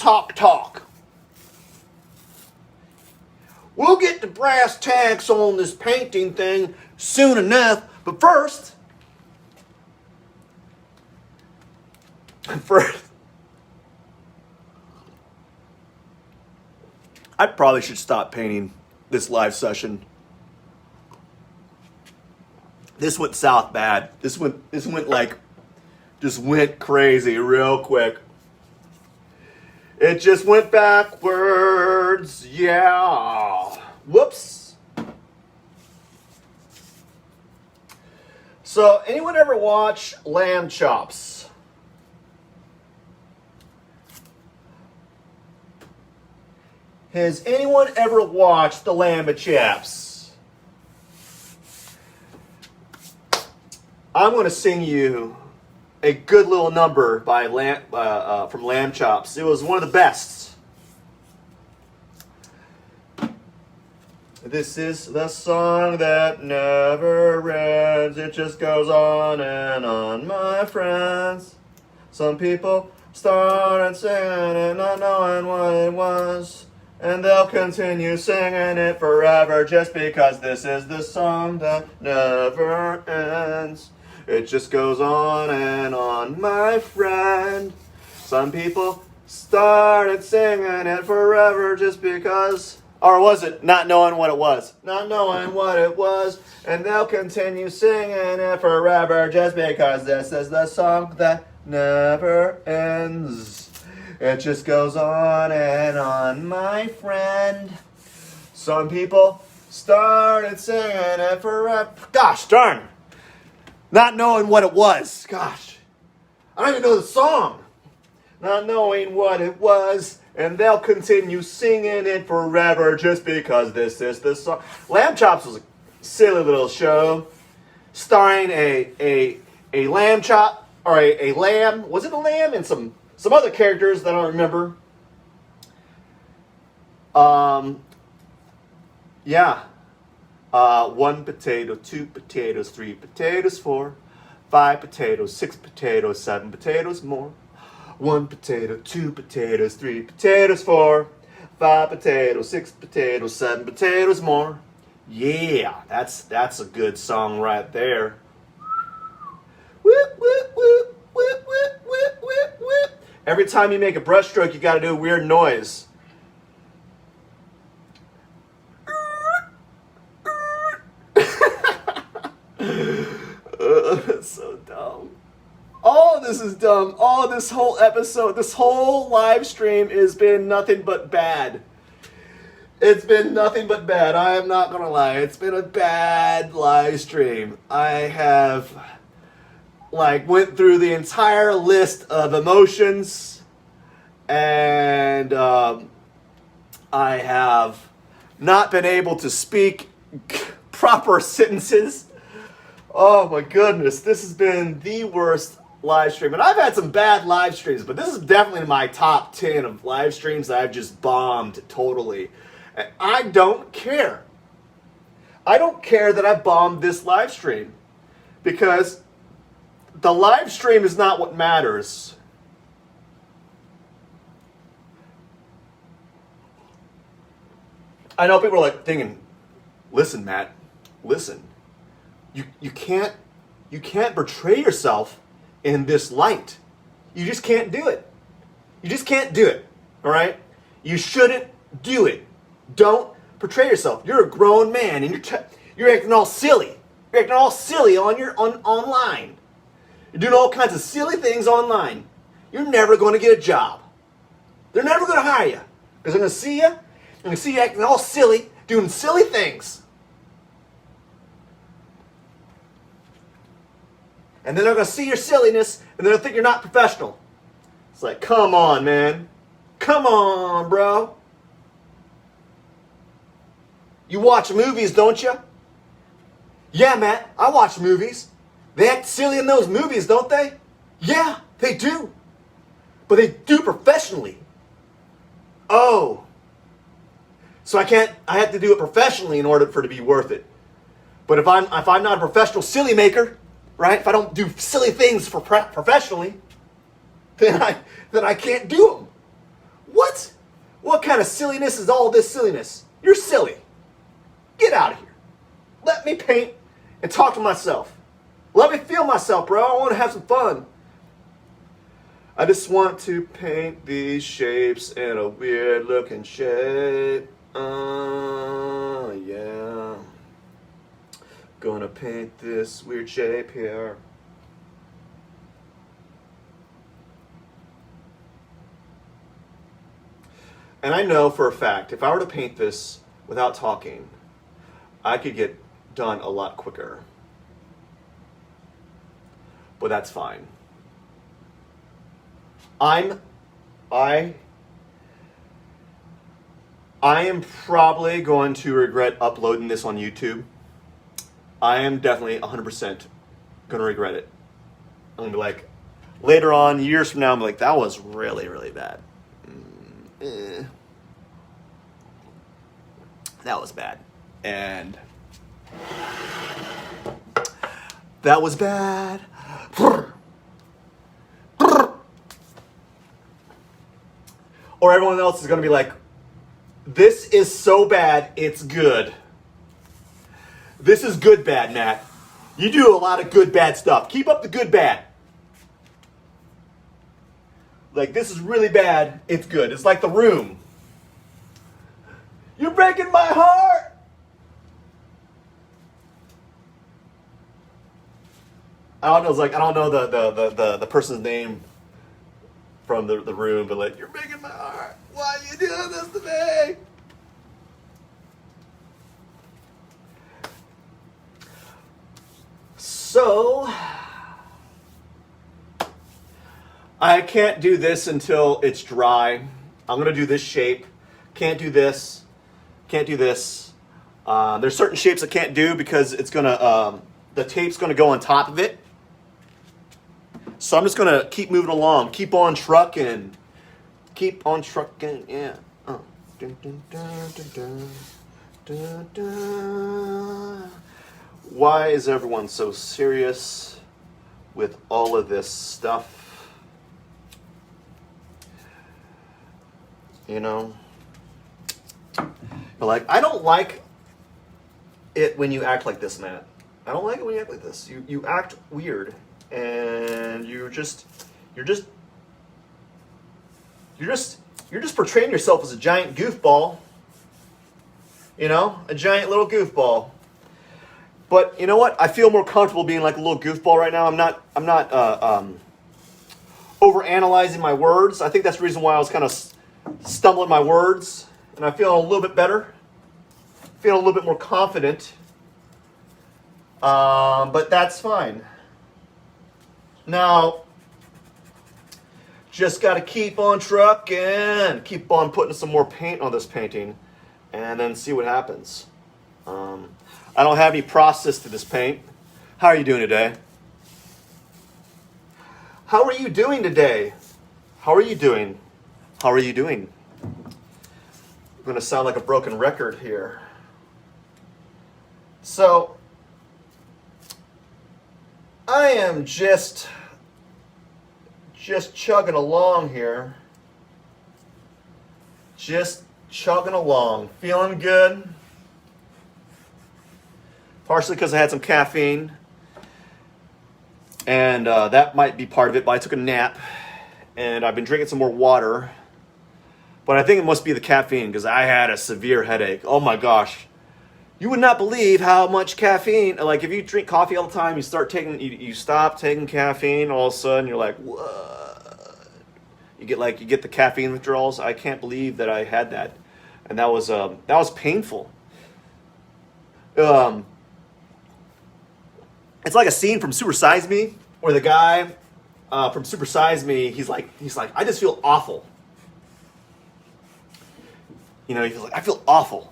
get to brass tacks on this painting thing soon enough. But first, I probably should stop painting this live session. This went south bad. This went just went crazy real quick. It just went backwards. Yeah. Whoops. So, anyone ever watch lamb chops? Has anyone ever watched the Lamb Chops? I'm going to sing you a good little number by from Lamb Chops. It was one of the best. This is the song that never ends. It just goes on and on, my friends. Some people started singing it not knowing what it was, and they'll continue singing it forever just because this is the song that never ends. It just goes on and on, my friend. Some people started singing it forever just because... Or was it not knowing what it was? Not knowing what it was. And they'll continue singing it forever just because this is the song that never ends. It just goes on and on, my friend. Some people started singing it forever. Gosh darn. Not knowing what it was. Gosh. I don't even know the song. Not knowing what it was. And they'll continue singing it forever just because this is the song. Lamb Chops was a silly little show starring a lamb chop, or a lamb. Was it a lamb? And some other characters that I don't remember. Yeah. 1 potato, 2 potatoes, 3 potatoes, 4, 5 potatoes, 6 potatoes, 7 potatoes more. 1 potato, 2 potatoes, 3 potatoes, 4, 5 potatoes, 6 potatoes, 7 potatoes more. Yeah, that's a good song right there. Whoop, whoop, whoop, whoop, whoop, whoop, whoop, whoop. Every time you make a brushstroke, you got to do a weird noise. That's so dumb. All this is dumb. All this whole episode, this whole live stream has been nothing but bad. It's been nothing but bad. I am not going to lie. It's been a bad live stream. I have, went through the entire list of emotions, and I have not been able to speak proper sentences. Oh my goodness, this has been the worst live stream. And I've had some bad live streams, but this is definitely in my top 10 of live streams that I've just bombed totally. And I don't care. I don't care that I bombed this live stream, because the live stream is not what matters. I know people are thinking, listen, Matt, listen. You can't portray yourself in this light. You just can't do it. You just can't do it. All right? You shouldn't do it. Don't portray yourself. You're a grown man, and you're acting all silly. You're acting all silly online. You're doing all kinds of silly things online. You're never going to get a job. They're never going to hire you, because they're going to see you. They're going to see you acting all silly, doing silly things. And then they're going to see your silliness, and they're going to think you're not professional. It's like, come on, man. Come on, bro. You watch movies, don't you? Yeah, Matt, I watch movies. They act silly in those movies, don't they? Yeah, they do. But they do professionally. Oh. So I have to do it professionally in order for it to be worth it. But if I'm not a professional silly maker, right? If I don't do silly things professionally, then I can't do them. What? What kind of silliness is all this silliness? You're silly. Get out of here. Let me paint and talk to myself. Let me feel myself, bro. I want to have some fun. I just want to paint these shapes in a weird looking shape. Yeah. Gonna paint this weird shape here. And I know for a fact, if I were to paint this without talking, I could get done a lot quicker. But that's fine. I am probably going to regret uploading this on YouTube. I am definitely 100% going to regret it. I'm going to be like, later on, years from now, I'm like, that was really, really bad. That was bad. And that was bad. Or everyone else is going to be like, this is so bad, it's good. This is good bad, Matt. You do a lot of good bad stuff. Keep up the good bad. Like, this is really bad, it's good. It's like The Room. You're breaking my heart. I don't know. It's like, I don't know the person's name from the Room, but like, you're breaking my heart. Why are you doing this to me? So, I can't do this until it's dry. I'm gonna do this shape. Can't do this. Can't do this. There's certain shapes I can't do because it's gonna the tape's gonna go on top of it. So I'm just gonna keep moving along. Keep on trucking. Keep on trucking. Yeah. Dun, dun, dun, dun, dun, dun, dun. Why is everyone so serious with all of this stuff? You know? But like, I don't like it when you act like this, Matt. I don't like it when you act like this. You act weird, and you're just portraying yourself as a giant goofball. You know, a giant little goofball. But you know what? I feel more comfortable being like a little goofball right now. I'm not overanalyzing my words. I think that's the reason why I was kind of stumbling my words, and I feel a little bit better. Feel a little bit more confident. But that's fine. Now, just got to keep on trucking, keep on putting some more paint on this painting, and then see what happens. I don't have any process to this paint. How are you doing today? How are you doing today? How are you doing? How are you doing? I'm going to sound like a broken record here. So, I am just chugging along here. Just chugging along. Feeling good. Partially because I had some caffeine. And that might be part of it, but I took a nap. And I've been drinking some more water. But I think it must be the caffeine because I had a severe headache. Oh my gosh. You would not believe how much caffeine, like if you drink coffee all the time, you stop taking caffeine, all of a sudden you're like, what? You get the caffeine withdrawals. I can't believe that I had that. And that was painful. It's like a scene from Super Size Me, where the guy from Super Size Me, he's like, I just feel awful. You know, he feels like, I feel awful.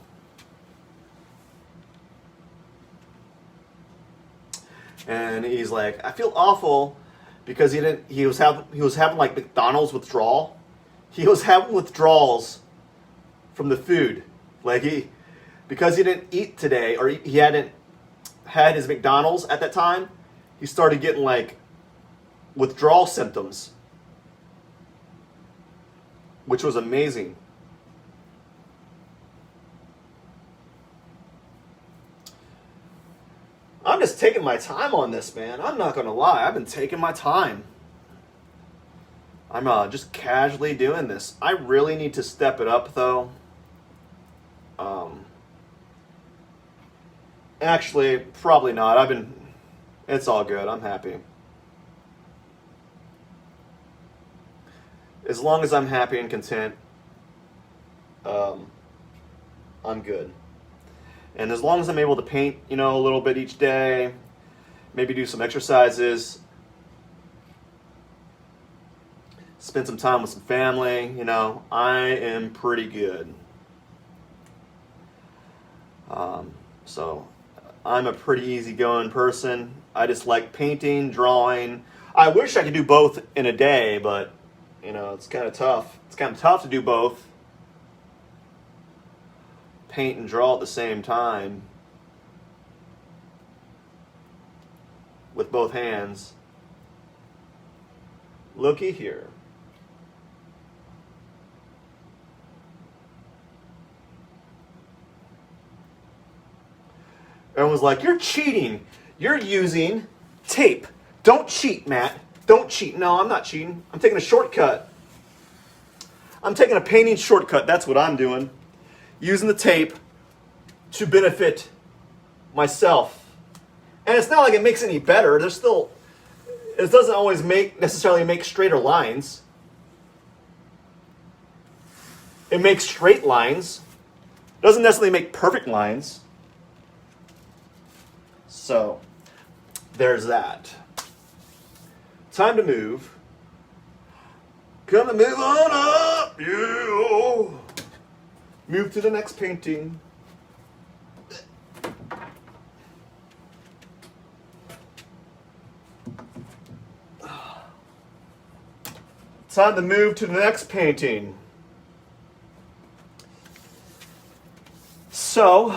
And he's like, I feel awful because he was having like McDonald's withdrawal. He was having withdrawals from the food. Like because he didn't eat today, or he hadn't had his McDonald's at that time, he started getting like withdrawal symptoms, which was amazing. I'm just taking my time on this, man. I'm not going to lie. I've been taking my time. I'm just casually doing this. I really need to step it up, though. Actually, probably not. It's all good. I'm happy. As long as I'm happy and content, I'm good. And as long as I'm able to paint, a little bit each day, maybe do some exercises, spend some time with some family, I am pretty good. So I'm a pretty easygoing person. I just like painting, drawing. I wish I could do both in a day, but, it's kind of tough. It's kind of tough to do both. paint and draw at the same time with both hands. Looky here. Everyone's like, you're cheating. You're using tape. Don't cheat, Matt. Don't cheat. No, I'm not cheating. I'm taking a shortcut. I'm taking a painting shortcut. That's what I'm doing. Using the tape to benefit myself. And it's not like it makes it any better. There's still, it doesn't always necessarily make straighter lines. It makes straight lines. It doesn't necessarily make perfect lines. So, there's that. Time to move. Gonna move on up, yeah. Move to the next painting. Time to move to the next painting. So,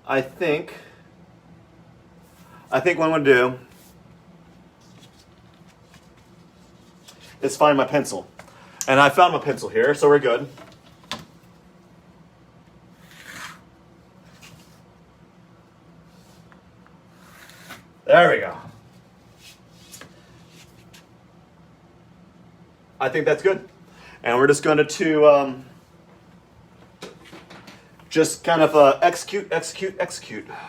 I think what I'm going to do is find my pencil. And I found my pencil here, so we're good. There we go. I think that's good. And we're just going to just kind of execute.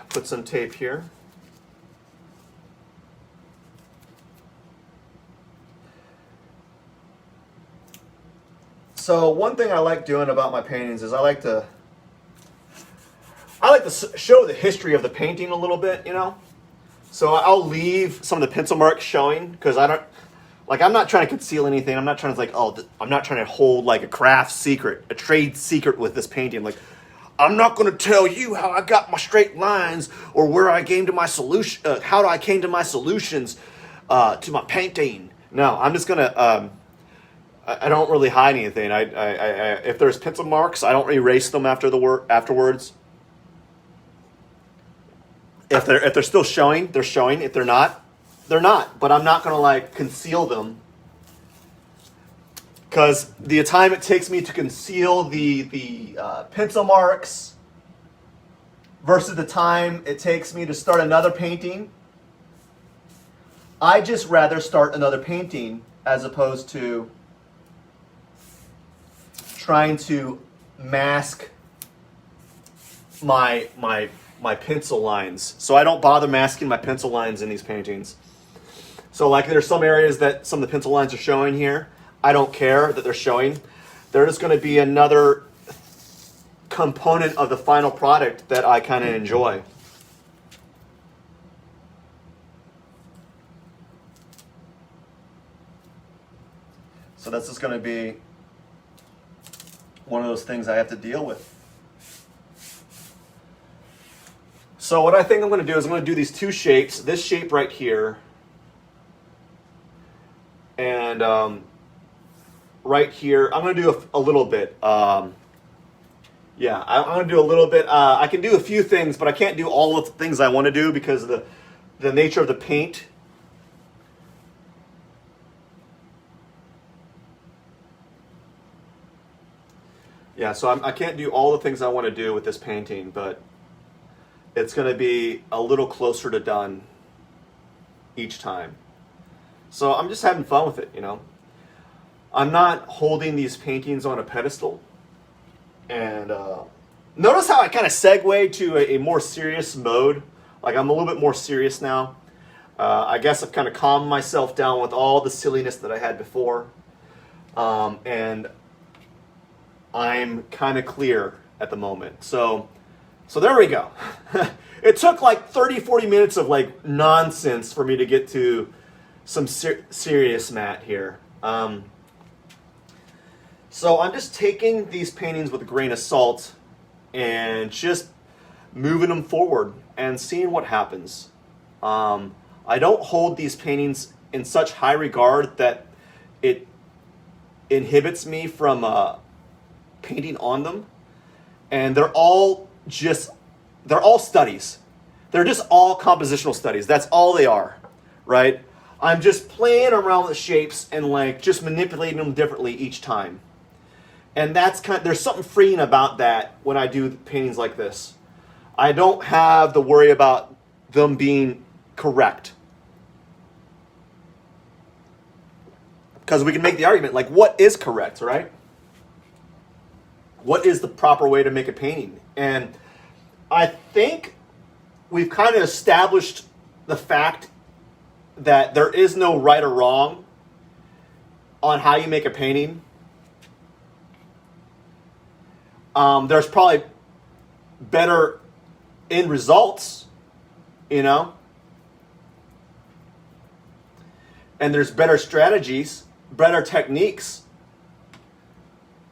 Put some tape here. So one thing I like doing about my paintings is I like to show the history of the painting a little bit, you know. So I'll leave some of the pencil marks showing because I'm not trying to conceal anything. I'm not trying to I'm not trying to hold like a craft secret, a trade secret with this painting. Like, I'm not going to tell you how I got my straight lines or where I came to my solution, how I came to my solutions to my painting. No, I'm just gonna. I don't really hide anything. I if there's pencil marks, I don't erase them afterwards. If they're still showing, they're showing. If they're not, they're not. But I'm not gonna like conceal them, because the time it takes me to conceal the pencil marks versus the time it takes me to start another painting, I just rather start another painting as opposed to trying to mask my pencil lines. So I don't bother masking my pencil lines in these paintings. So like there's some areas that some of the pencil lines are showing here. I don't care that they're showing. They're just going to be another component of the final product that I kind of enjoy. So that's just going to be one of those things I have to deal with. So what I think I'm going to do is I'm going to do these two shapes. This shape right here. And right here. I'm going to do a little bit. I'm going to do a little bit. I can do a few things, but I can't do all of the things I want to do because of the nature of the paint. Yeah, so I can't do all the things I want to do with this painting, but it's going to be a little closer to done each time. So I'm just having fun with it, you know. I'm not holding these paintings on a pedestal. And notice how I kind of segue to a more serious mode. Like I'm a little bit more serious now. I guess I've kind of calmed myself down with all the silliness that I had before. And I'm kind of clear at the moment. So there we go. It took like 30, 40 minutes of like nonsense for me to get to some serious Matt here. So I'm just taking these paintings with a grain of salt and just moving them forward and seeing what happens. I don't hold these paintings in such high regard that it inhibits me from painting on them. and they're all studies. They're just all compositional studies. That's all they are, right? I'm just playing around with shapes and like just manipulating them differently each time. And that's there's something freeing about that when I do paintings like this. I don't have to worry about them being correct. Because we can make the argument, like, what is correct, right? What is the proper way to make a painting? And I think we've kind of established the fact that there is no right or wrong on how you make a painting. There's probably better end results, you know? And there's better strategies, better techniques.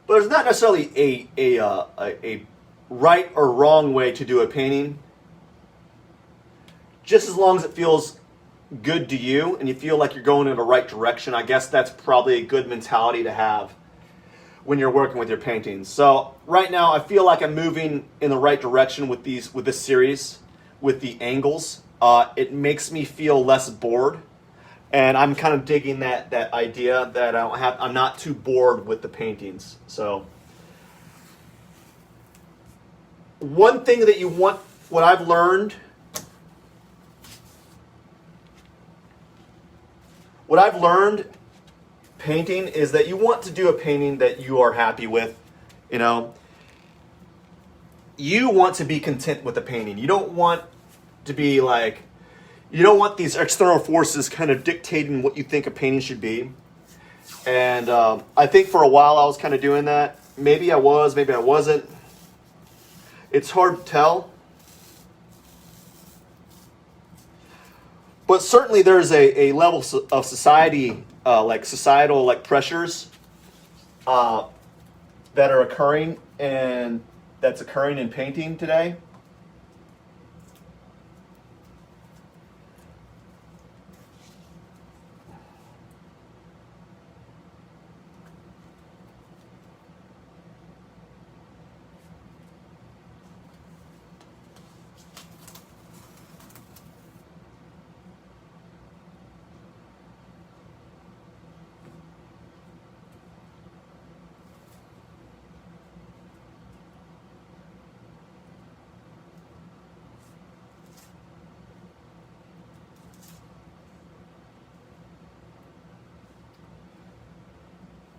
But there's not necessarily a right or wrong way to do a painting. Just as long as it feels good to you and you feel like you're going in the right direction, I guess that's probably a good mentality to have when you're working with your paintings. So right now I feel like I'm moving in the right direction with this series, with the angles. It makes me feel less bored. And I'm kind of digging that idea that I'm not too bored with the paintings. So one thing that you want, what I've learned painting is that you want to do a painting that you are happy with, you know. You want to be content with the painting. You don't want to be like, you don't want these external forces kind of dictating what you think a painting should be. And I think for a while I was kind of doing that. Maybe I was, maybe I wasn't. It's hard to tell. But certainly there's a level of society, like societal like pressures that are occurring, and that's occurring in painting today.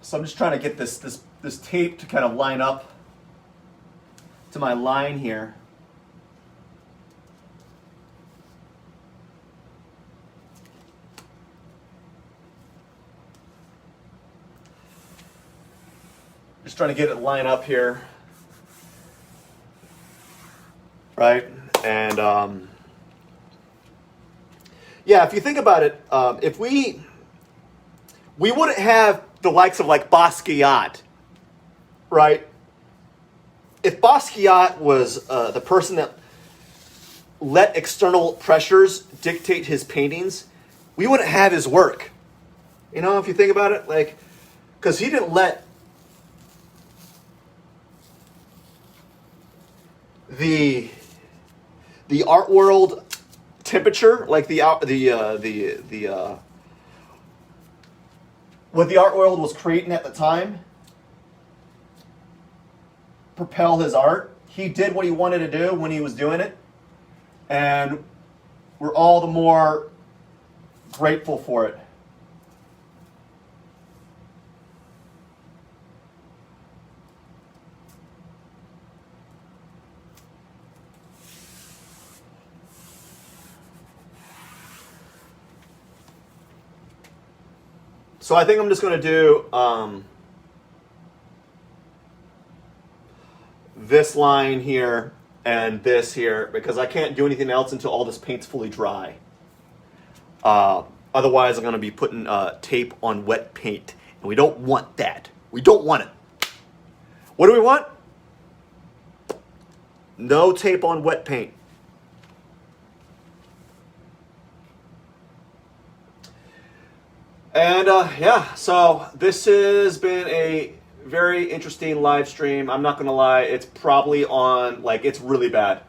So I'm just trying to get this tape to kind of line up to my line here. Just trying to get it line up here. Right? And yeah, if you think about it, if we wouldn't have the likes of like Basquiat, right? If Basquiat was the person that let external pressures dictate his paintings, we wouldn't have his work. You know, if you think about it, like, because he didn't let the art world temperature, like what the art world was creating at the time, propel his art. He did what he wanted to do when he was doing it, and we're all the more grateful for it. So I think I'm just going to do this line here and this here, because I can't do anything else until all this paint's fully dry. Otherwise, I'm going to be putting tape on wet paint, and we don't want that. We don't want it. What do we want? No tape on wet paint. And yeah, so this has been a very interesting live stream. I'm not gonna lie, it's probably on, like, it's really bad.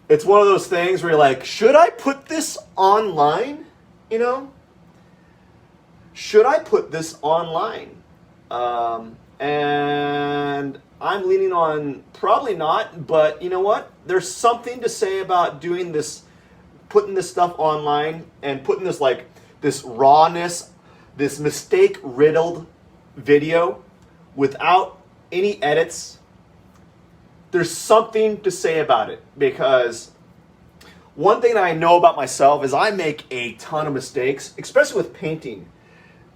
It's one of those things where you're like, should I put this online? You know? Should I put this online? And I'm leaning on probably not, but you know what? There's something to say about doing this, putting this stuff online and putting this, like, this rawness, this mistake-riddled video without any edits. There's something to say about it, because one thing that I know about myself is I make a ton of mistakes, especially with painting.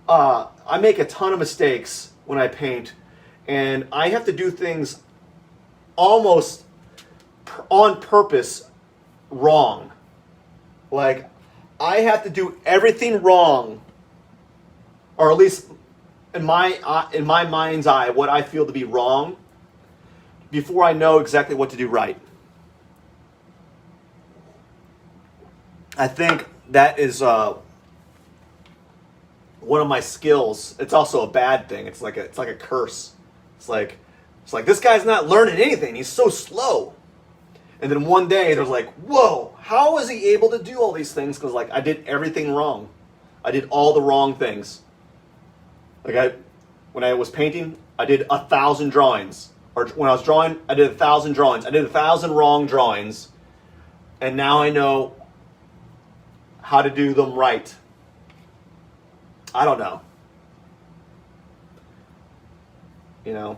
I make a ton of mistakes when I paint, and I have to do things almost on purpose wrong. Like, I have to do everything wrong, or at least in my mind's eye, what I feel to be wrong, before I know exactly what to do right. I think that is one of my skills. It's also a bad thing. It's like a curse. It's like this guy's not learning anything. He's so slow. And then one day there's like, whoa, how is he able to do all these things? Because, like, I did everything wrong. I did all the wrong things. Like, when I was painting, I did 1,000 drawings. Or when I was drawing, I did 1,000 drawings. I did 1,000 wrong drawings. And now I know how to do them right. I don't know. You know?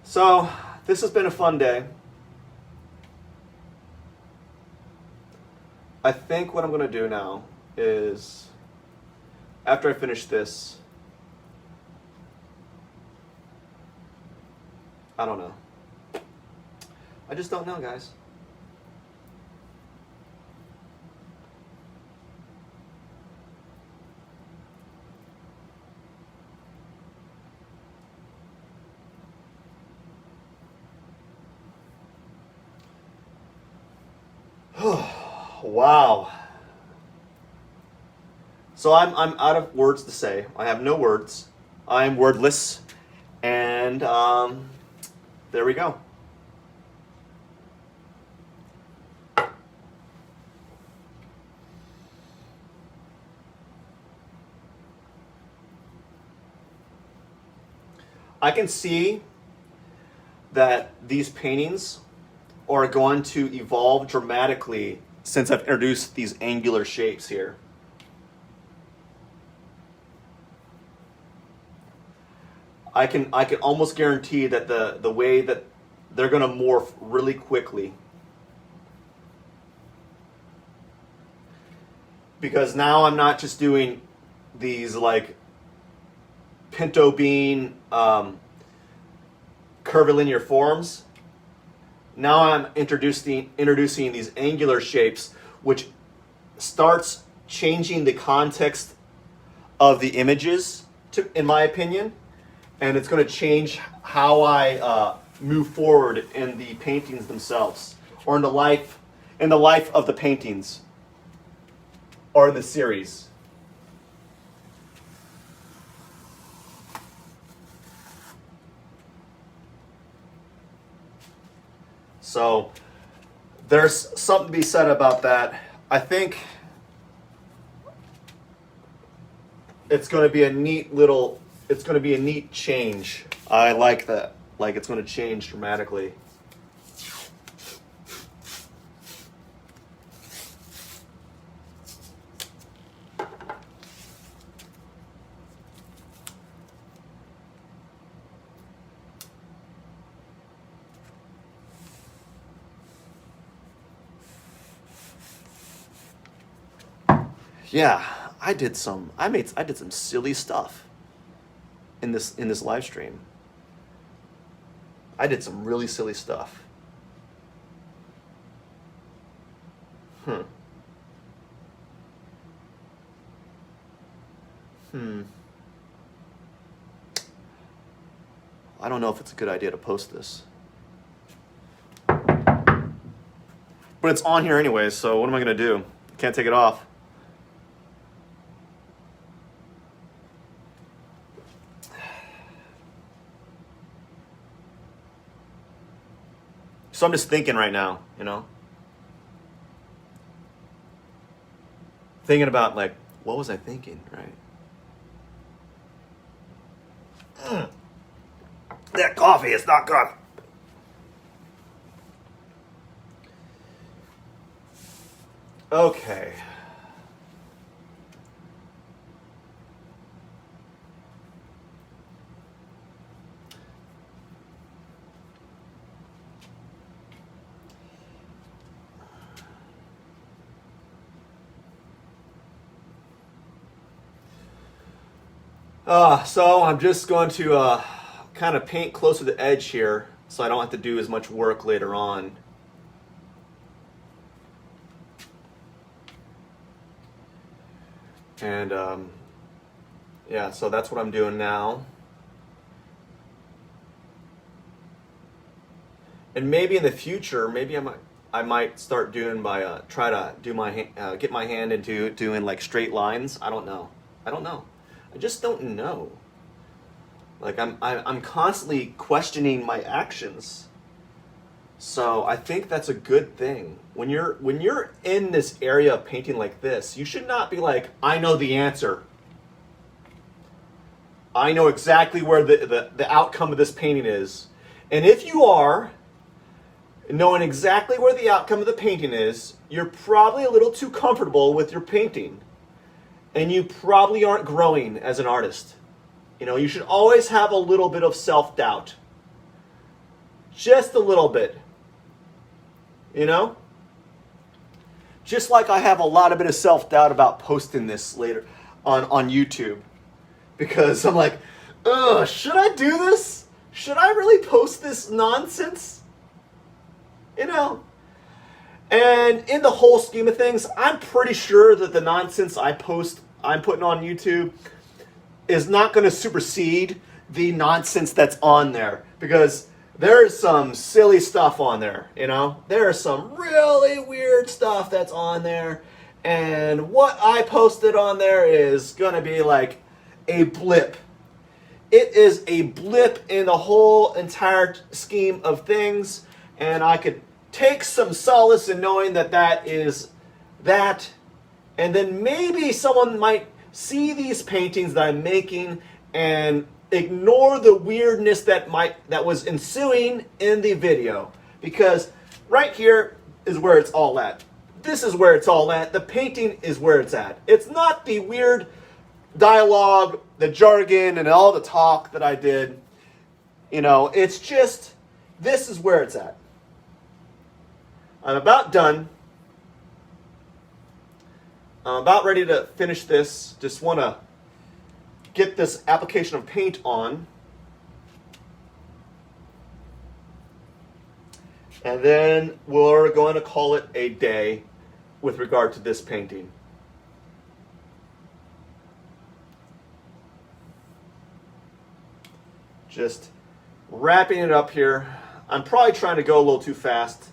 So, this has been a fun day. I think what I'm going to do now is, after I finish this, I don't know. I just don't know, guys. Wow. So I'm out of words to say. I have no words. I'm wordless. And there we go. I can see that these paintings are going to evolve dramatically since I've introduced these angular shapes here. I can almost guarantee that the way that they're going to morph really quickly. Because now I'm not just doing these, like, pinto bean curvilinear forms. Now I'm introducing these angular shapes, which starts changing the context of the images, in my opinion, and it's going to change how I move forward in the paintings themselves, or in the life of the paintings, or in the series. So there's something to be said about that. I think it's going to be a neat change. I like that. Like, it's going to change dramatically. Yeah, I did some silly stuff in this live stream. I did some really silly stuff. I don't know if it's a good idea to post this. But it's on here anyway, so what am I going to do? Can't take it off. So I'm just thinking right now, you know? Thinking about, like, what was I thinking, right? That coffee is not good. Okay. So I'm just going to kind of paint close to the edge here so I don't have to do as much work later on. And yeah, so that's what I'm doing now. And maybe in the future, maybe I might start doing by try to do get my hand into doing like straight lines. I don't know. I just don't know. Like I'm constantly questioning my actions. So I think that's a good thing. When you're in this area of painting like this, you should not be like, I know the answer. I know exactly where the outcome of this painting is. And if you are knowing exactly where the outcome of the painting is, you're probably a little too comfortable with your painting. And you probably aren't growing as an artist. You know, you should always have a little bit of self-doubt. Just a little bit. You know? Just like I have a lot of bit of self-doubt about posting this later on YouTube. Because I'm like, ugh, should I do this? Should I really post this nonsense? You know? And in the whole scheme of things, I'm pretty sure that the nonsense I'm putting on YouTube is not going to supersede the nonsense that's on there. Because there's some silly stuff on there, you know? There's some really weird stuff that's on there. And what I posted on there is going to be like a blip. It is a blip in the whole entire scheme of things. And I could take some solace in knowing that that is that. And then maybe someone might see these paintings that I'm making and ignore the weirdness that was ensuing in the video. Because right here is where it's all at. This is where it's all at. The painting is where it's at. It's not the weird dialogue, the jargon, and all the talk that I did. You know, it's just, this is where it's at. I'm about done. I'm about ready to finish this. Just want to get this application of paint on. And then we're going to call it a day with regard to this painting. Just wrapping it up here. I'm probably trying to go a little too fast.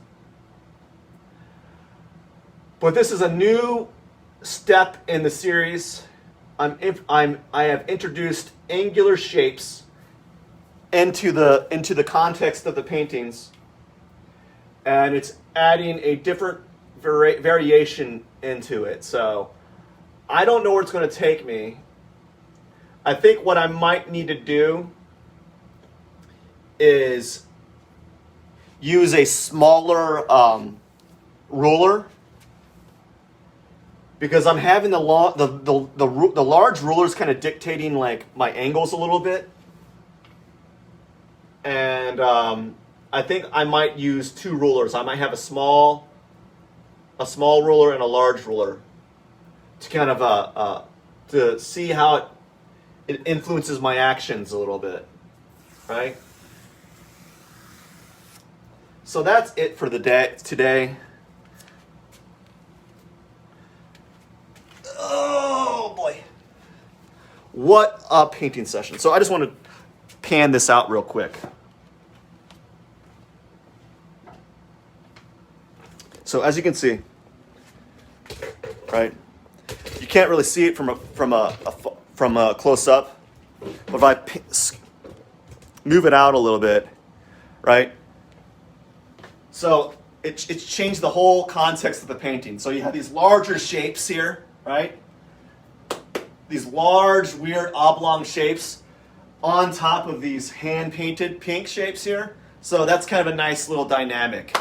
But this is a new step in the series. I have introduced angular shapes into the context of the paintings, and it's adding a different variation into it. So I don't know where it's going to take me. I think what I might need to do is use a smaller ruler. Because I'm having the large rulers kind of dictating like my angles a little bit. And I think I might use two rulers. I might have a small ruler and a large ruler to kind of to see how it influences my actions a little bit, right? So that's it for the day today. Oh boy. What a painting session. So I just want to pan this out real quick. So as you can see, right? You can't really see it from a close up, but if I move it out a little bit, right? So it's changed the whole context of the painting. So you have these larger shapes here, right? These large, weird oblong shapes on top of these hand-painted pink shapes here. So that's kind of a nice little dynamic.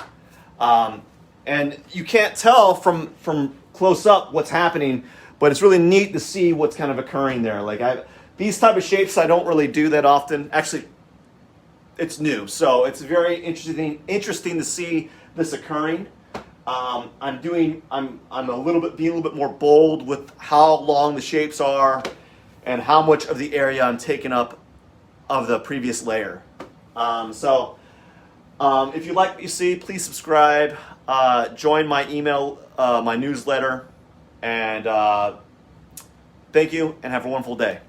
And you can't tell from close up what's happening, but it's really neat to see what's kind of occurring there. Like these type of shapes I don't really do that often. Actually, it's new, so it's very interesting to see this occurring. I'm being a little bit more bold with how long the shapes are and how much of the area I'm taking up of the previous layer. If you like what you see, please subscribe, join my email, my newsletter, and thank you, and have a wonderful day.